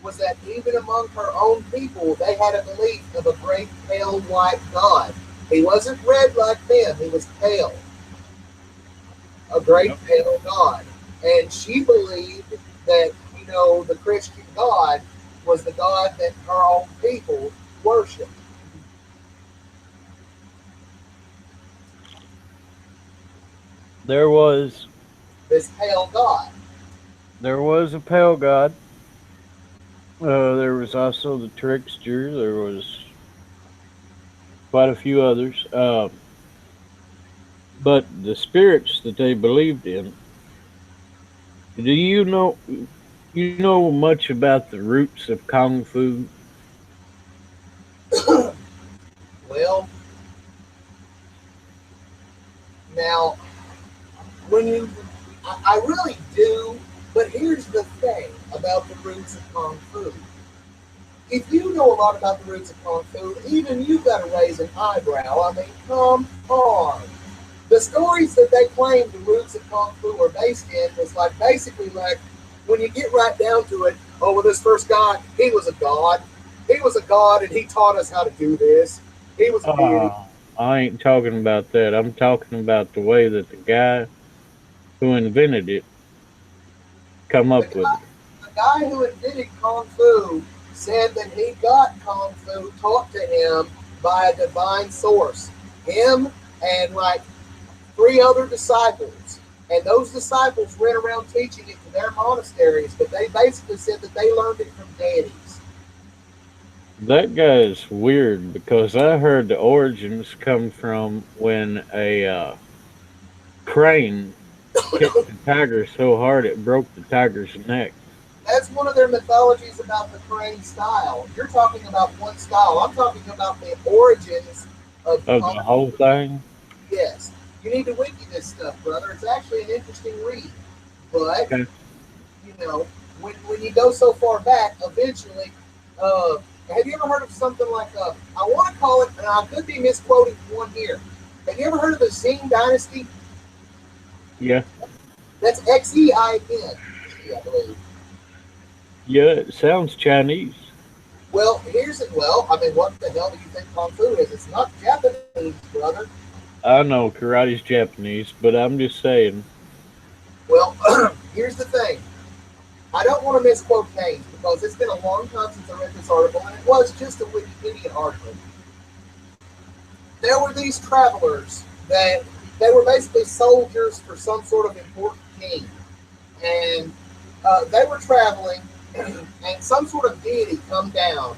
was that even among her own people, they had a belief of a great pale white God. He wasn't red like them, he was pale, a great Yep. pale God. And she believed that, the Christian God was the God that her own people worshiped, There was this pale God. there was a pale god. There was also the trickster. There was quite a few others. But the spirits that they believed in. Do you know much about the roots of kung fu? Well, now, when you, I really do, but here's the thing about the roots of Kung Fu. If you know a lot about the roots of Kung Fu, even you've got to raise an eyebrow. I mean, come on. The stories that they claim the roots of Kung Fu are based in was like basically like when you get right down to it, oh, well, this first guy, he was a god. He was a god and he taught us how to do this. He was a deity. I ain't talking about that. I'm talking about the way that the guy who invented it come The up with guy, it. the guy who invented Kung Fu said that he got Kung Fu taught to him by a divine source. Him and like three other disciples. And those disciples went around teaching it to their monasteries, but they basically said that they learned it from deities. That guy is weird because I heard the origins come from when a crane kicked the tiger so hard it broke the tiger's neck. That's one of their mythologies about the crane style. You're talking about one style. I'm talking about the origins of Of Kung the whole Fu. thing. Yes. You need to wiki this stuff, brother. It's actually an interesting read. But Okay. when you go so far back, eventually, have you ever heard of something like I want to call it, and I could be misquoting one here. Have you ever heard of the Xing Dynasty? Yeah. That's Xein, I believe. Yeah, it sounds Chinese. Well, here's it. Well, I mean, what the hell do you think Kung Fu is? It's not Japanese, brother. I know karate's Japanese, but I'm just saying. Well, here's the thing. I don't want to misquote names because it's been a long time since I read this article, and it was just a Wikipedia article. There were these travelers that they were basically soldiers for some sort of important king, and they were traveling, and some sort of deity come down,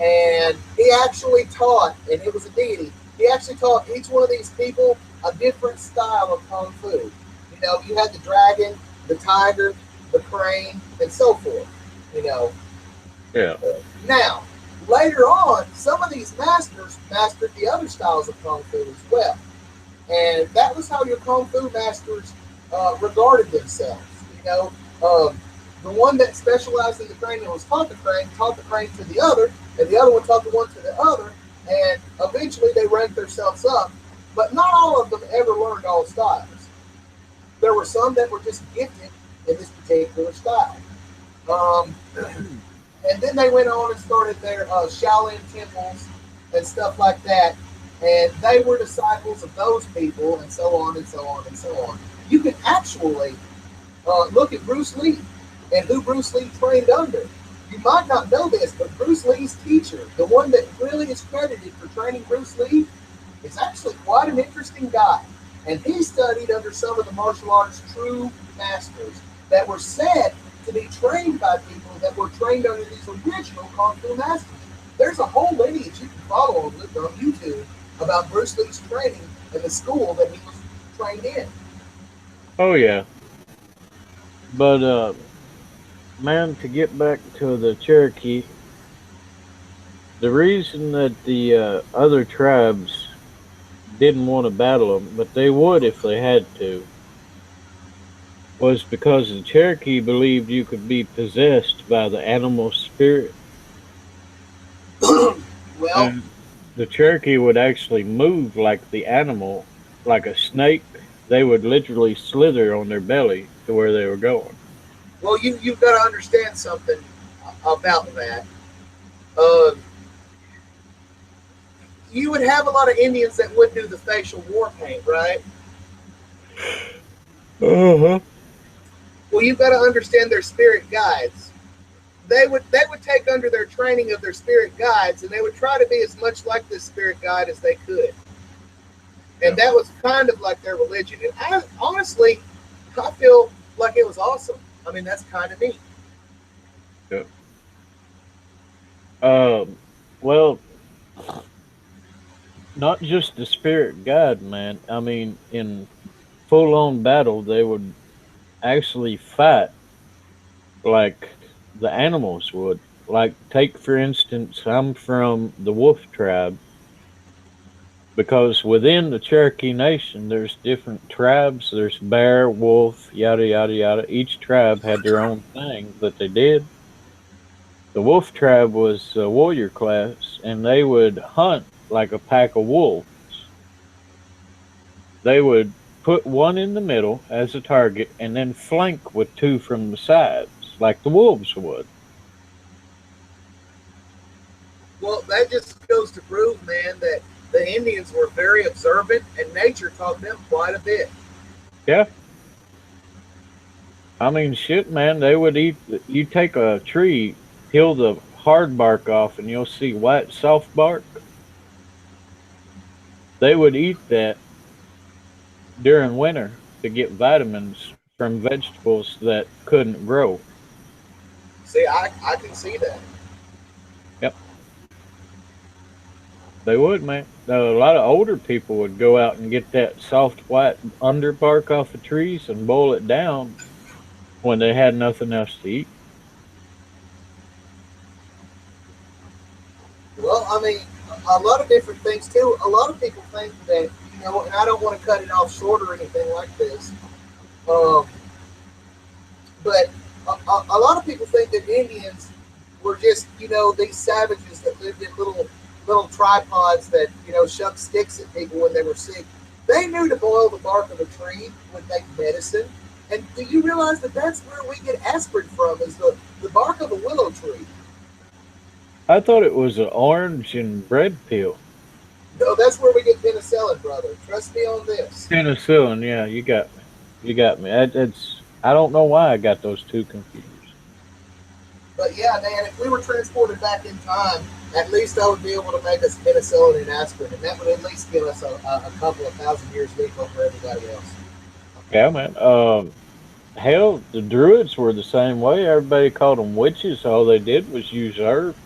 and he actually taught, and it was a deity. He actually taught each one of these people a different style of kung fu. You know, you had the dragon, the tiger, the crane, and so forth. You know, Yeah. now later on, some of these masters mastered the other styles of kung fu as well. And that was how your kung fu masters regarded themselves. You know, um, the one that specialized in the crane and was taught the crane to the other, and the other one taught the one to the other, and eventually they ranked themselves up. But not all of them ever learned all styles. There were some that were just gifted in this particular style. Um, and then they went on and started their Shaolin temples and stuff like that. And they were disciples of those people, and so on and so on and so on. You can actually look at Bruce Lee and who Bruce Lee trained under. You might not know this, but Bruce Lee's teacher, the one that really is credited for training Bruce Lee, is actually quite an interesting guy. And he studied under some of the martial arts true masters that were said to be trained by people that were trained under these original Kung Fu masters. There's a whole lineage you can follow on YouTube about Bruce Lee's training and the school that he was trained in. Oh yeah. But man, to get back to the Cherokee, the reason that the other tribes didn't want to battle them, but they would if they had to, was because the Cherokee believed you could be possessed by the animal spirit, Well, and the Cherokee would actually move like the animal, like a snake. They would literally slither on their belly to where they were going. you've got to understand something about that. Uh, you would have a lot of Indians that would do the facial war paint, right? Uh huh. Well, you've got to understand their spirit guides. They would take under their training of their spirit guides, and they would try to be as much like this spirit guide as they could. And Yeah. that was kind of like their religion. And honestly, I feel like it was awesome. I mean, that's kind of neat. Yeah. Well, not just the spirit guide, man. I mean, in full on battle, they would actually fight like the animals would. Like, take for instance, I'm from the wolf tribe, because within the Cherokee Nation, there's different tribes. There's bear, wolf, yada, yada, yada. Each tribe had their own thing that they did. The wolf tribe was a warrior class, and they would hunt like a pack of wolves. They would put one in the middle as a target and then flank with two from the sides, like the wolves would. Well, that just goes to prove, man, that the Indians were very observant, and nature taught them quite a bit. Yeah. I mean, shit, man, they would eat. You take a tree, peel the hard bark off, and you'll see white, soft bark. They would eat that during winter to get vitamins from vegetables that couldn't grow. See, I can see that. Yep, they would, man. A lot of older people would go out and get that soft, white underbark off of trees and boil it down when they had nothing else to eat. Well, I mean, a lot of different things too. A lot of people think that, and I don't want to cut it off short or anything like this, um, but a lot of people think that Indians were just, these savages that lived in little tripods that, shoved sticks at people when they were sick. They knew to boil the bark of a tree would make medicine. And do you realize that that's where we get aspirin from? Is the bark of a willow tree? I thought it was an orange and bread peel. No, that's where we get penicillin, brother. Trust me on this. Penicillin, yeah, you got me. You got me. It's I don't know why I got those two confused. But yeah, man, if we were transported back in time, at least I would be able to make us penicillin and aspirin, and that would at least give us a couple of thousand years leap over everybody else. Yeah, man. Hell, the Druids were the same way. Everybody called them witches. All they did was use herbs.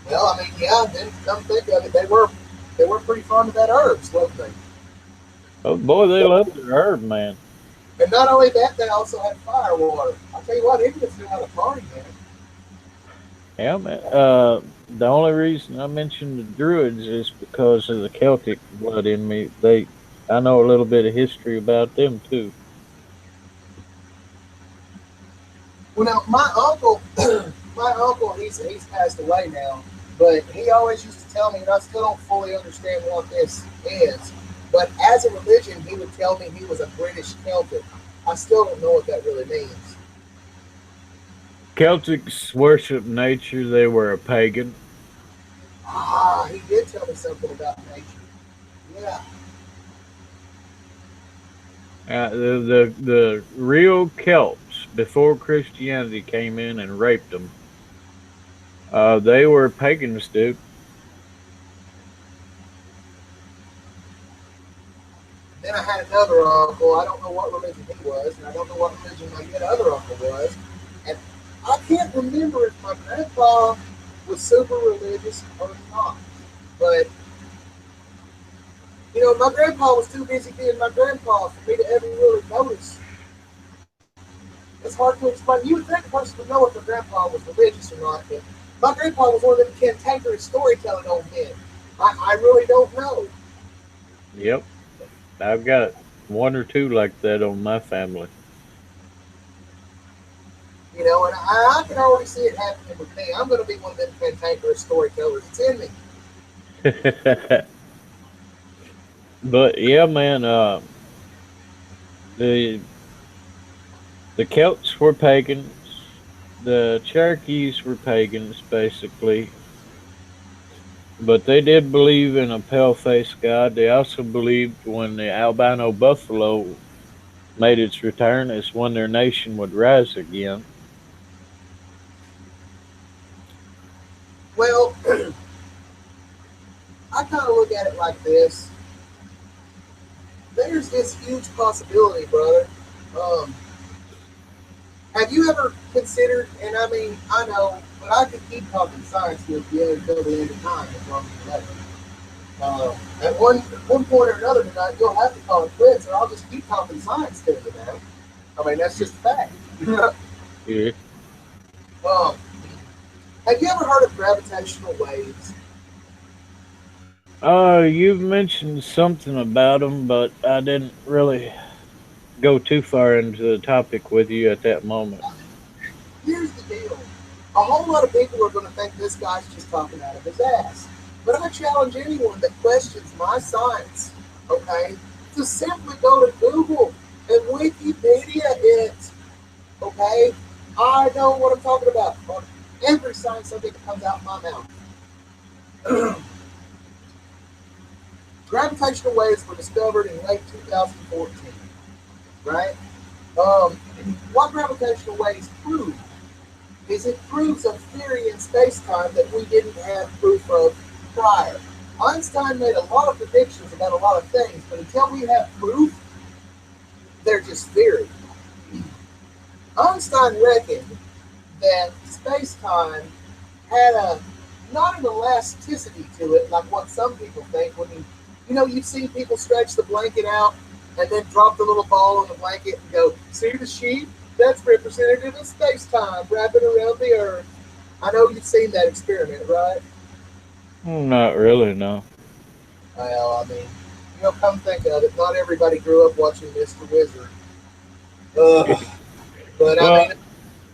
Well, I mean, yeah, then come think of it, they were pretty fond of that herbs, wasn't they? Oh boy, they love their herb, man. And not only that, they also had fire water. I'll tell you what, Indians knew how to party, man. Yeah, man. The only reason I mentioned the Druids is because of the Celtic blood in me. I know a little bit of history about them too. Well, now my uncle, he's passed away now, but he always used to tell me, and I still don't fully understand what this is. But as a religion, he would tell me he was a British Celtic. I still don't know what that really means. Celtics worship nature. They were a pagan. Ah, he did tell me something about nature. Yeah. The real Celts before Christianity came in and raped them. They were pagans, dude. Then I had another uncle. I don't know what religion he was, and I don't know what religion my yet other uncle was. And I can't remember if my grandpa was super religious or not. But my grandpa was too busy being my grandpa for me to ever really notice. It's hard to explain. You would think a person would know if their grandpa was religious or not, but my grandpa was one of them cantankerous storytelling old men. I really don't know. Yep, I've got one or two like that on my family. And I can already see it happening with me. I'm going to be one of them cantankerous storytellers. It's in me. But yeah, man. The the Celts were pagans. The Cherokees were pagans, basically. But they did believe in a pale faced god. They also believed when the albino buffalo made its return, is when their nation would rise again. Well, I kind of look at it like this. There's this huge possibility, brother. Um, have you ever considered, and I mean, I know, but I could keep talking science with you until the end of time as long as you let me. At one point or another tonight, you'll have to call it quits, or I'll just keep talking science to you, man. I mean, that's just a fact. Yeah. um, have you ever heard of gravitational waves? You've mentioned something about them, but I didn't really go too far into the topic with you at that moment. Here's the deal. A whole lot of people are going to think this guy's just talking out of his ass. But I challenge anyone that questions my science, okay, to simply go to Google and Wikipedia it, okay? I know what I'm talking about on every science subject that comes out of my mouth. Gravitational waves were discovered in late 2014, right? Um, what gravitational waves prove is it proves a theory in space-time that we didn't have proof of prior. Einstein made a lot of predictions about a lot of things, but until we have proof, they're just theory. Einstein reckoned that space-time had a not an elasticity to it like what some people think when you've seen people stretch the blanket out and then drop the little ball on the blanket and go, see the sheet? That's representative of space-time wrapping around the Earth. I know you've seen that experiment, right? Not really, no. Well, I mean, come think of it, not everybody grew up watching Mr. Wizard. Uh, but I Well, mean,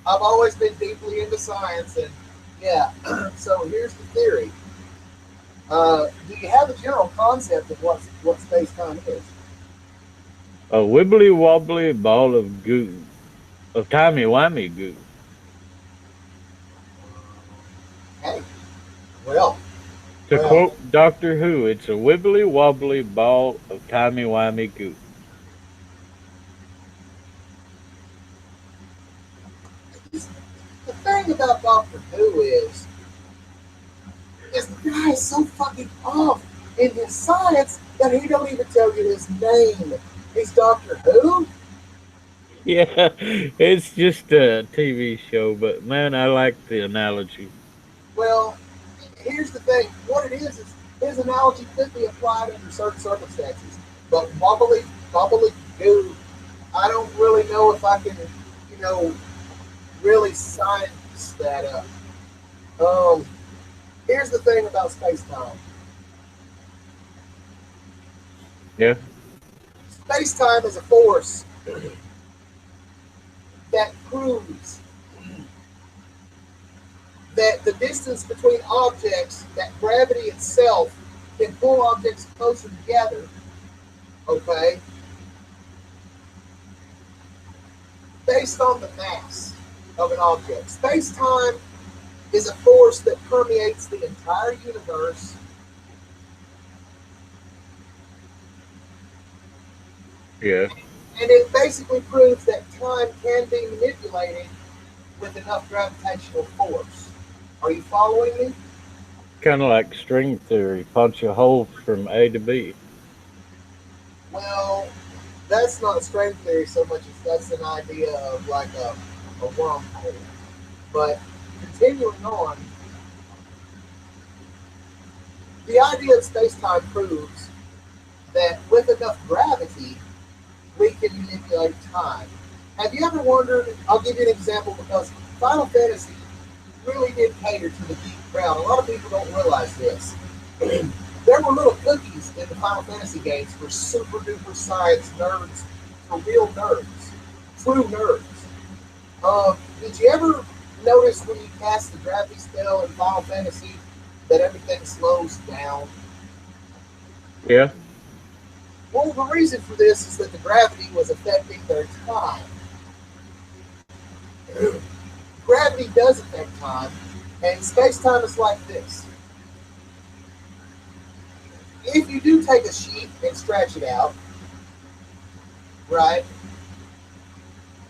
I've always been deeply into science, and yeah. So here's the theory. Do you have a general concept of what space time is? A wibbly wobbly ball of goo, of timey wimey goo. Hey, well, To well, quote Doctor Who, it's a wibbly wobbly ball of timey wimey goo. the thing about Doctor Who is the guy is so fucking off in his science that he don't even tell you his name. He's Doctor Who? Yeah, it's just a TV show, but man, I like the analogy. Well, here's the thing. What it is his analogy could be applied under certain circumstances. But bubbly goo, I don't really know if I can, you know, really science that up. Um, Here's the thing about space time. Yeah, Space time is a force that proves that the distance between objects, that gravity itself can pull objects closer together, okay, based on the mass of an object. Space time is a force that permeates the entire universe, yeah, and it basically proves that time can be manipulated with enough gravitational force. Are you following me? kind of like string theory. Punch a hole from A to B. Well, that's not string theory so much as that's an idea of like a wormhole. But continuing on, the idea of space time proves that with enough gravity, we can manipulate time. Have you ever wondered? I'll give you an example because Final Fantasy really did cater to the geek crowd. A lot of people don't realize this. There were little cookies in the Final Fantasy games for super duper science nerds, for real nerds, true nerds. Did you ever notice when you cast the gravity spell in Final Fantasy that everything slows down? Yeah, Well, the reason for this is that the gravity was affecting their time. Gravity does affect time, and space time is like this. If you do take a sheet and stretch it out, right,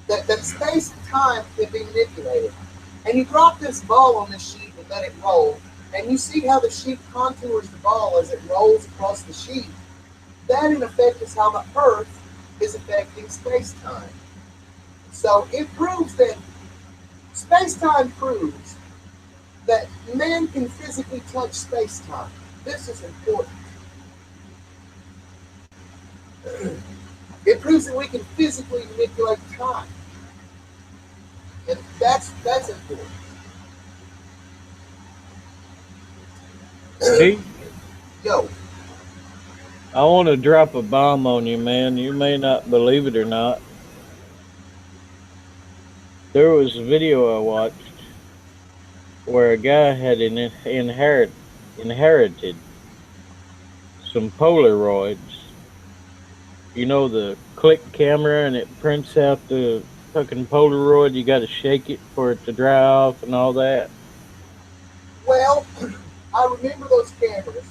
that space and time can be manipulated. And you drop this ball on this sheet and let it roll, and you see how the sheet contours the ball as it rolls across the sheet. That, in effect, is how the Earth is affecting space time. So it proves that space time proves that man can physically touch space time. This is important. It proves that we can physically manipulate time, and that's important. see, Yo, I want to drop a bomb on you, man. You may not believe it or not. There was a video I watched where a guy had inherited some Polaroids. You know the click camera, and it prints out the fucking Polaroid. You got to shake it for it to dry off and all that. well, I remember those cameras,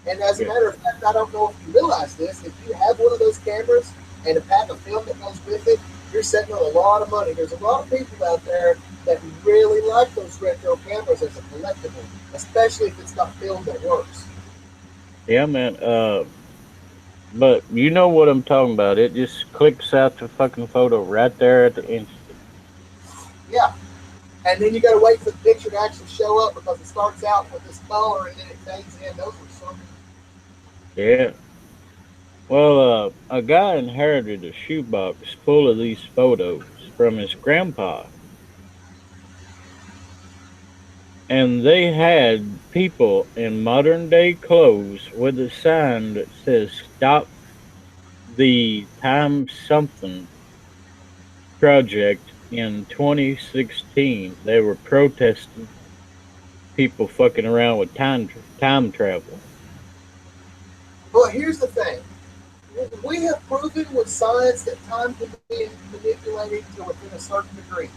and as a Yeah, matter of fact, I don't know if you realize this. If you have one of those cameras and a pack of film that goes with it, you're setting on a lot of money. There's a lot of people out there that really like those retro cameras as a collectible, especially if it's got film that works. yeah, man. But you know what I'm talking about. It just clicks out the fucking photo right there at the instant. Yeah, and then you got to wait for the picture to actually show up because it starts out with this color and then it fades in. Those were some. Yeah. Well, a guy inherited a shoebox full of these photos from his grandpa, and they had people in modern day clothes with a sign that says "Stop the Time Something Project" in 2016. They were protesting people fucking around with time travel. But here's the thing: we have proven with science that time can be manipulated to within a certain degree.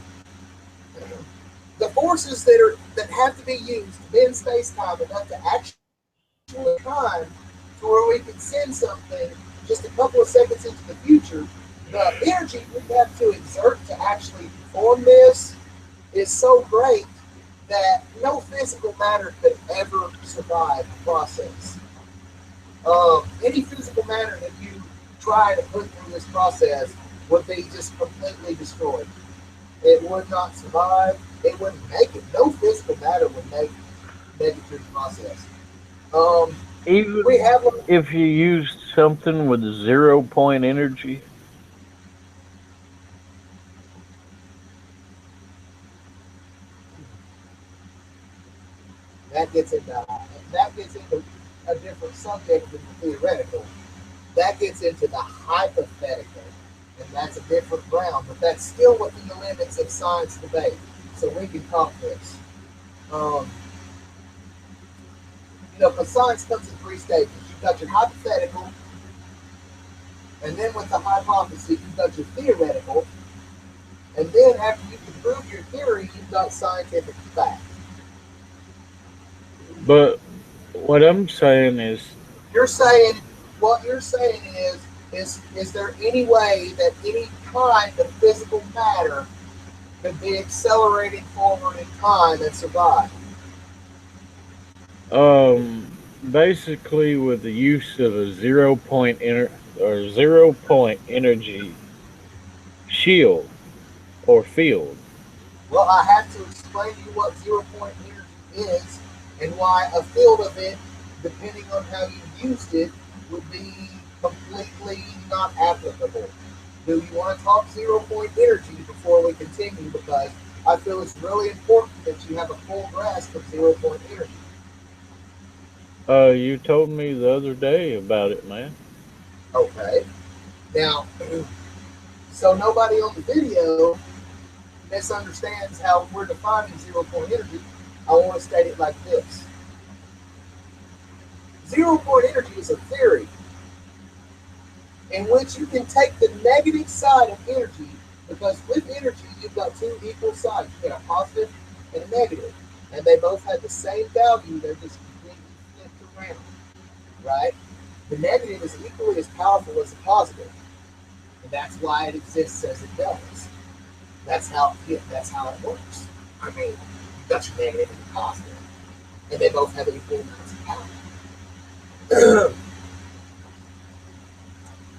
The forces that have to be used to bend space time enough to actually time to where we can send something just a couple of seconds into the future, the energy we have to exert to actually perform this is so great that no physical matter could ever survive the process. Any physical matter that you try to put through this process would be just completely destroyed. It would not survive. It wouldn't make it. No physical matter would make it through the process. Um, we Even have if you used something with 0 point energy. that gets into that gets into a different subject than the theoretical. That gets into the hypothetical, and that's a different realm. But that's still within the limits of science debate, so we can talk this. Um, because science comes in three stages. You've got your hypothetical, and then with the hypothesis, you've got your theoretical, and then after you can prove your theory, you've got scientific fact. But what I'm saying is, You're saying what you're saying is there any way that any kind of physical matter could be accelerated forward in time and survive? basically with the use of a 0 point energy shield or field. Well, I have to explain to you what 0 point energy is and why a field of it, depending on how you used it, would be completely not applicable. Do you want to talk 0 point energy before we continue? Because I feel it's really important that you have a full grasp of 0 point energy. You told me the other day about it, man. Okay. Now, so nobody on the video misunderstands how we're defining 0 point energy. I want to state it like this: 0 point energy is a theory in which you can take the negative side of energy, because with energy you've got two equal sides. You've got a positive and a negative, and they both have the same value. They're just completely flipped around, right? The negative is equally as powerful as the positive, and that's why it exists as it does. That's how it works. I mean, you've got your negative and your positive, and they both have equal amounts of power.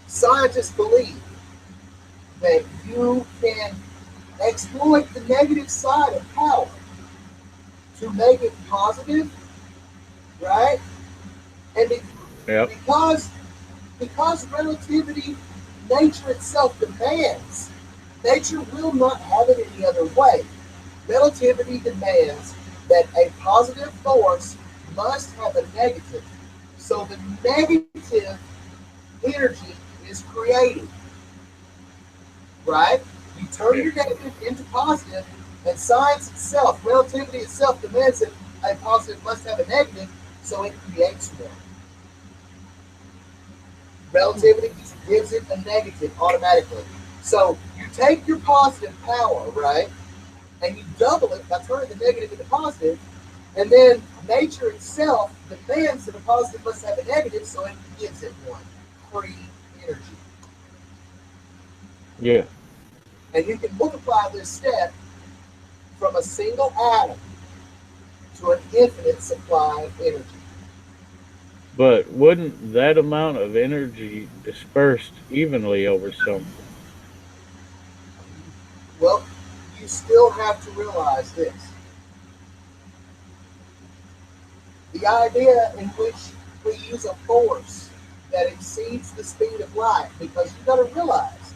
Scientists believe that you can exploit the negative side of power to make it positive, right? And Yep. because because relativity, nature itself demands, nature will not have it any other way. Relativity demands that a positive force must have a negative. So the negative energy is created, right? You turn Yeah. your negative into positive, and science itself, relativity itself, demands that a positive must have a negative, so it creates one. Relativity just gives it a negative automatically. So you take your positive power, right, and you double it by turning the negative into positive, and then nature itself demands that a positive must have a negative, so it gives it one. Free energy. Yeah. And you can multiply this step from a single atom to an infinite supply of energy. But wouldn't that amount of energy dispersed evenly over something? Well, you still have to realize this: the idea in which we use a force that exceeds the speed of light, because you got to realize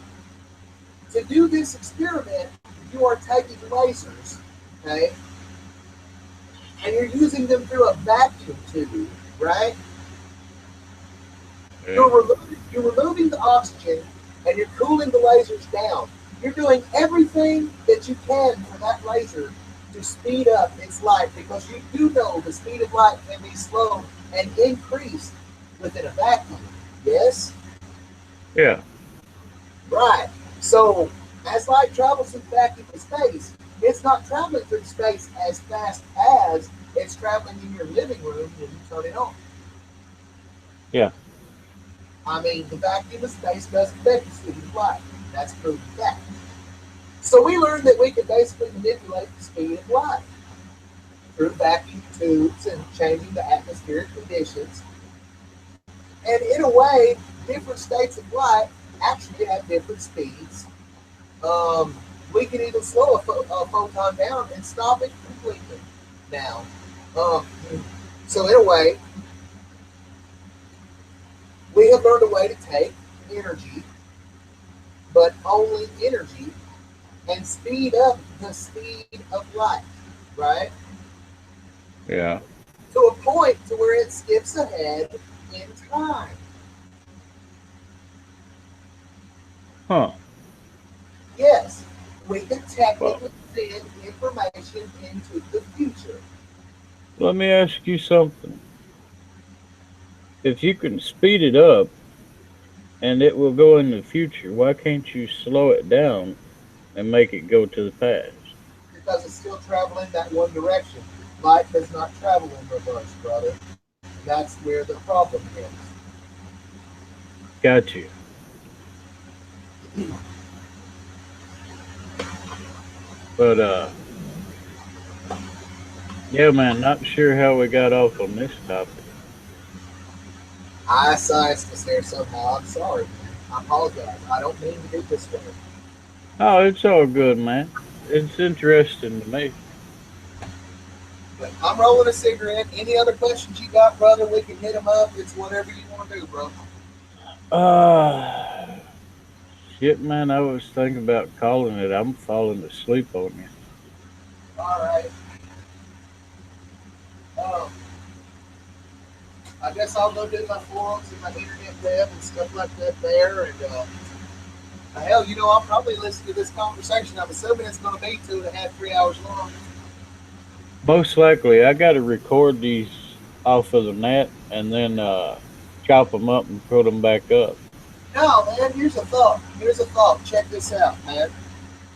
to do this experiment, you are taking lasers, okay, and you're using them through a vacuum tube, right? Yeah. You're removing the oxygen and you're cooling the lasers down. You're doing everything that you can for that laser to speed up its life, because you do know the speed of light can be slowed and increased within a vacuum. Yes? Yeah. Right. So, as light travels through the vacuum of space, it's not traveling through space as fast as it's traveling in your living room when you turn it on. Yeah. I mean, the vacuum of space doesn't affect the speed of light. That's proven fact. So we learned that we can basically manipulate the speed of light through vacuum tubes and changing the atmospheric conditions. And in a way, different states of light actually have different speeds. Um, we can even slow a photon down and stop it completely now. Um, so in a way, we have learned a way to take energy, but only energy, and speed up the speed of light, right? Yeah. To a point to where it skips ahead in time. Huh. Yes, we can Well, technically send information into the future. let me ask you something. If you can speed it up and it will go in the future, why can't you slow it down and make it go to the past? Because it's still traveling that one direction. Light does not travel in reverse, brother. That's where the problem is. Got you. But yeah, man, not sure how we got off on this topic. I sized us there somehow. I'm sorry, man. I apologize. I don't mean to do this way. Oh, it's all good, man. It's interesting to me. But I'm rolling a cigarette. Any other questions you got, brother? We can hit them up. It's whatever you want to do, bro. Uh shit, man, I was thinking about calling it. I'm falling asleep on you. All right. Um, I guess I'll go do my forums and my internet web and stuff like that there. And hell, I'll probably listen to this conversation. I'm assuming it's going to be 2.5, 3 hours long. Most likely, I got to record these off of the net and then chop them up and put them back up. No, man. Here's a thought. Here's a thought. Check this out, man.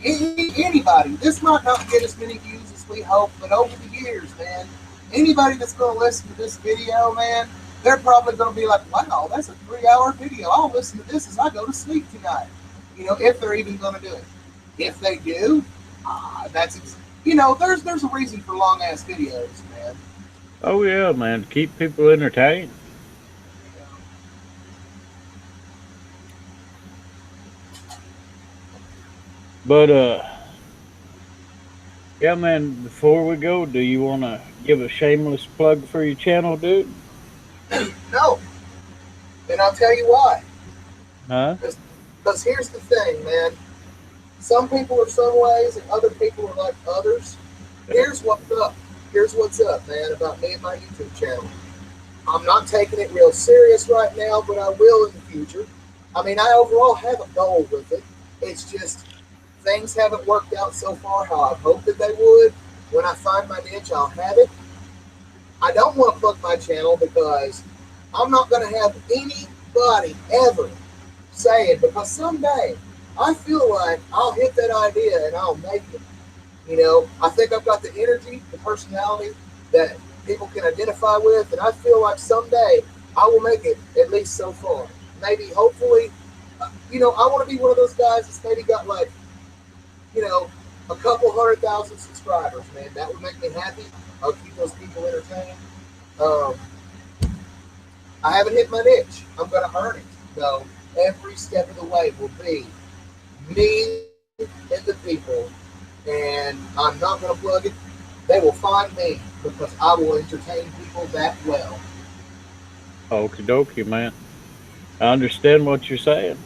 Anybody, this might not get as many views as we hope, but over the years, man, anybody that's going to listen to this video, man, they're probably going to be like, wow, that's a 3 hour video. I'll listen to this as I go to sleep tonight. If they're even going to do it. If they do, there's a reason for long ass videos, man. Oh yeah, man, keep people entertained. But yeah, man. Before we go, do you want to give a shameless plug for your channel, dude? No, and I'll tell you why. Huh? Because here's the thing, man. Some people are some ways, and other people are like others. Here's what's up. Here's what's up, man, about me and my YouTube channel. I'm not taking it real serious right now, but I will in the future. I mean, I overall have a goal with it. It's just things haven't worked out so far how I hoped that they would. When I find my niche, I'll have it. I don't want to plug my channel because I'm not going to have anybody ever saying, because someday I feel like I'll hit that idea and I'll make it. I think I've got the energy, the personality that people can identify with, and I feel like someday I will make it at least so far. Maybe, hopefully, I want to be one of those guys that's maybe got like, you know, a couple 100,000 subscribers, man. That would make me happy. I'll keep those people entertained. Um, I haven't hit my niche. I'm going to earn it, though. Every step of the way will be me and the people, and I'm not going to plug it. They will find me because I will entertain people that well. Okie dokie, man. I understand what you're saying,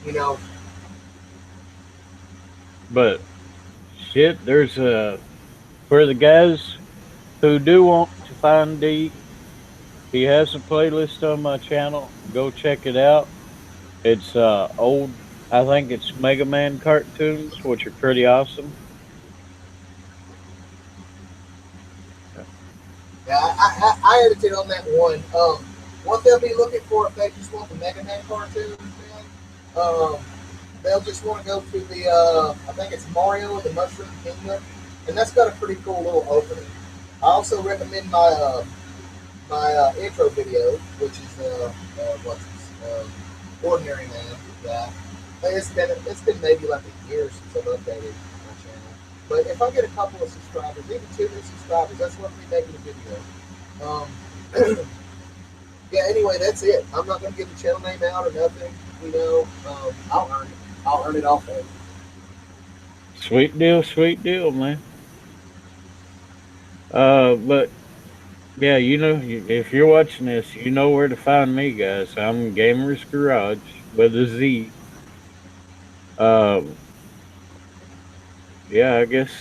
You know, but shit, there's for the guys who do want to find D, he has a playlist on my channel. Go check it out. It's old. I think it's Mega Man cartoons, which are pretty awesome. Yeah, I edited on that one. What they'll be looking for if they just want the Mega Man cartoons, man, they'll just want to go to the, I think it's Mario and the Mushroom Kingdom, and that's got a pretty cool little opening. I also recommend my intro video, which is what's his, Ordinary Man. Yeah, it's been maybe like a year since I've updated my channel. But if I get a couple of subscribers, even 2 new subscribers, that's worth me making a video. Um, yeah. Anyway, that's it. I'm not going to give the channel name out or nothing. I'll earn it. I'll earn it off of it. Sweet deal, man. But yeah, if you're watching this, you know where to find me, guys. I'm Gamer's Garage with a Z. Um, yeah, I guess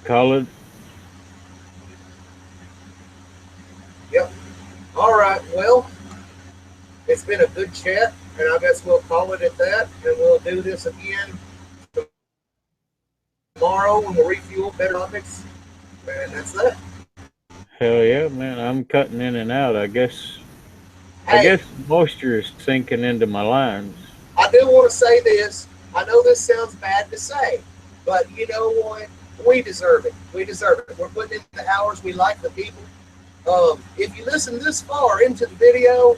call it. Yep. All right. Well, it's been a good chat, and I guess we'll call it at that, and we'll do this again tomorrow when we refuel better topics. And that's that. Hell yeah, man. I'm cutting in and out. I Hey, guess moisture is sinking into my lines. I do want to say this. I know this sounds bad to say, but you know what? We deserve it. We deserve it. We're putting in the hours. We like the people. If you listen this far into the video,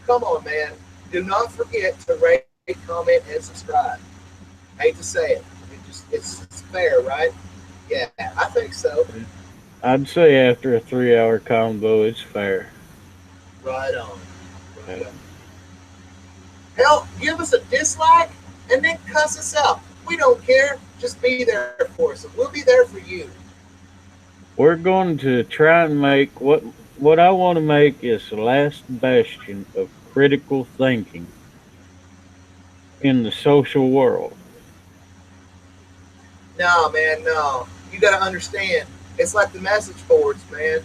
come on, man. Do not forget to rate, comment, and subscribe. I hate to say it. It's fair, right? Yeah, I think so. I'd say after a 3 hour combo, it's fair. Right on. Right Yeah. on. Hell, give us a dislike and then cuss us out. We don't care. Just be there for us. We'll be there for you. We're going to try and make what I want to make is the last bastion of critical thinking in the social world. No, man, no. You got to understand. It's like the message boards, man.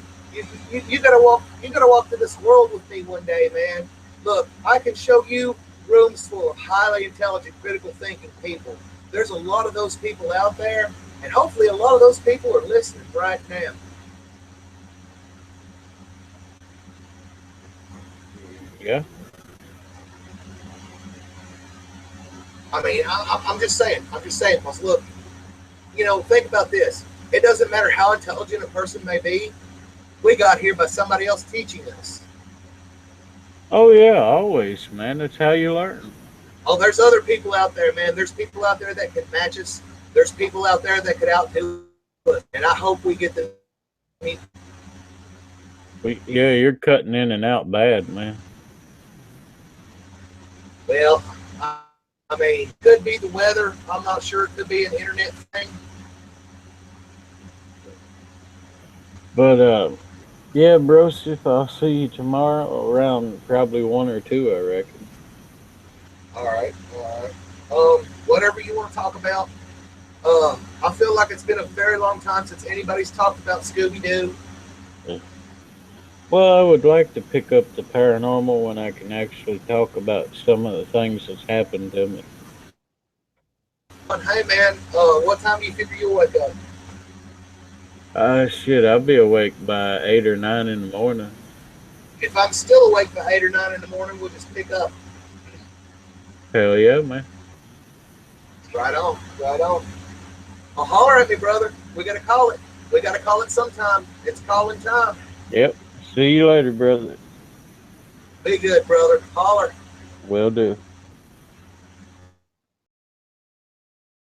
You gotta walk. You gotta walk through this world with me one day, man. Look, I can show you rooms full of highly intelligent, critical thinking people. There's a lot of those people out there, and hopefully, a lot of those people are listening right now. Yeah. I mean, I'm just saying. I'm just saying. Because look, think about this. It doesn't matter how intelligent a person may be. We got here by somebody else teaching us. Oh yeah, always, man. That's how you learn. Oh, there's other people out there, man. There's people out there that can match us. There's people out there that could outdo us. And I hope we get to meet. Yeah, you're cutting in and out bad, man. Well, I mean, could be the weather. I'm not sure. It could be an internet thing. But yeah, bros. If I'll see you tomorrow around probably 1 or 2, I reckon. All right, all right. Whatever you want to talk about. I feel like it's been a very long time since anybody's talked about Scooby Doo. Yeah. Well, I would like to pick up the paranormal when I can actually talk about some of the things that's happened to me. Hey, man, what time do you figure you'll wake up? Shit, I'll be awake by 8 or 9 in the morning. If I'm still awake by 8 or 9 in the morning, we'll just pick up. Hell yeah, man. Right on, right on. Well, holler at me, brother. We gotta call it. We gotta call it sometime. It's calling time. Yep. See you later, brother. Be good, brother. Holler. Will do.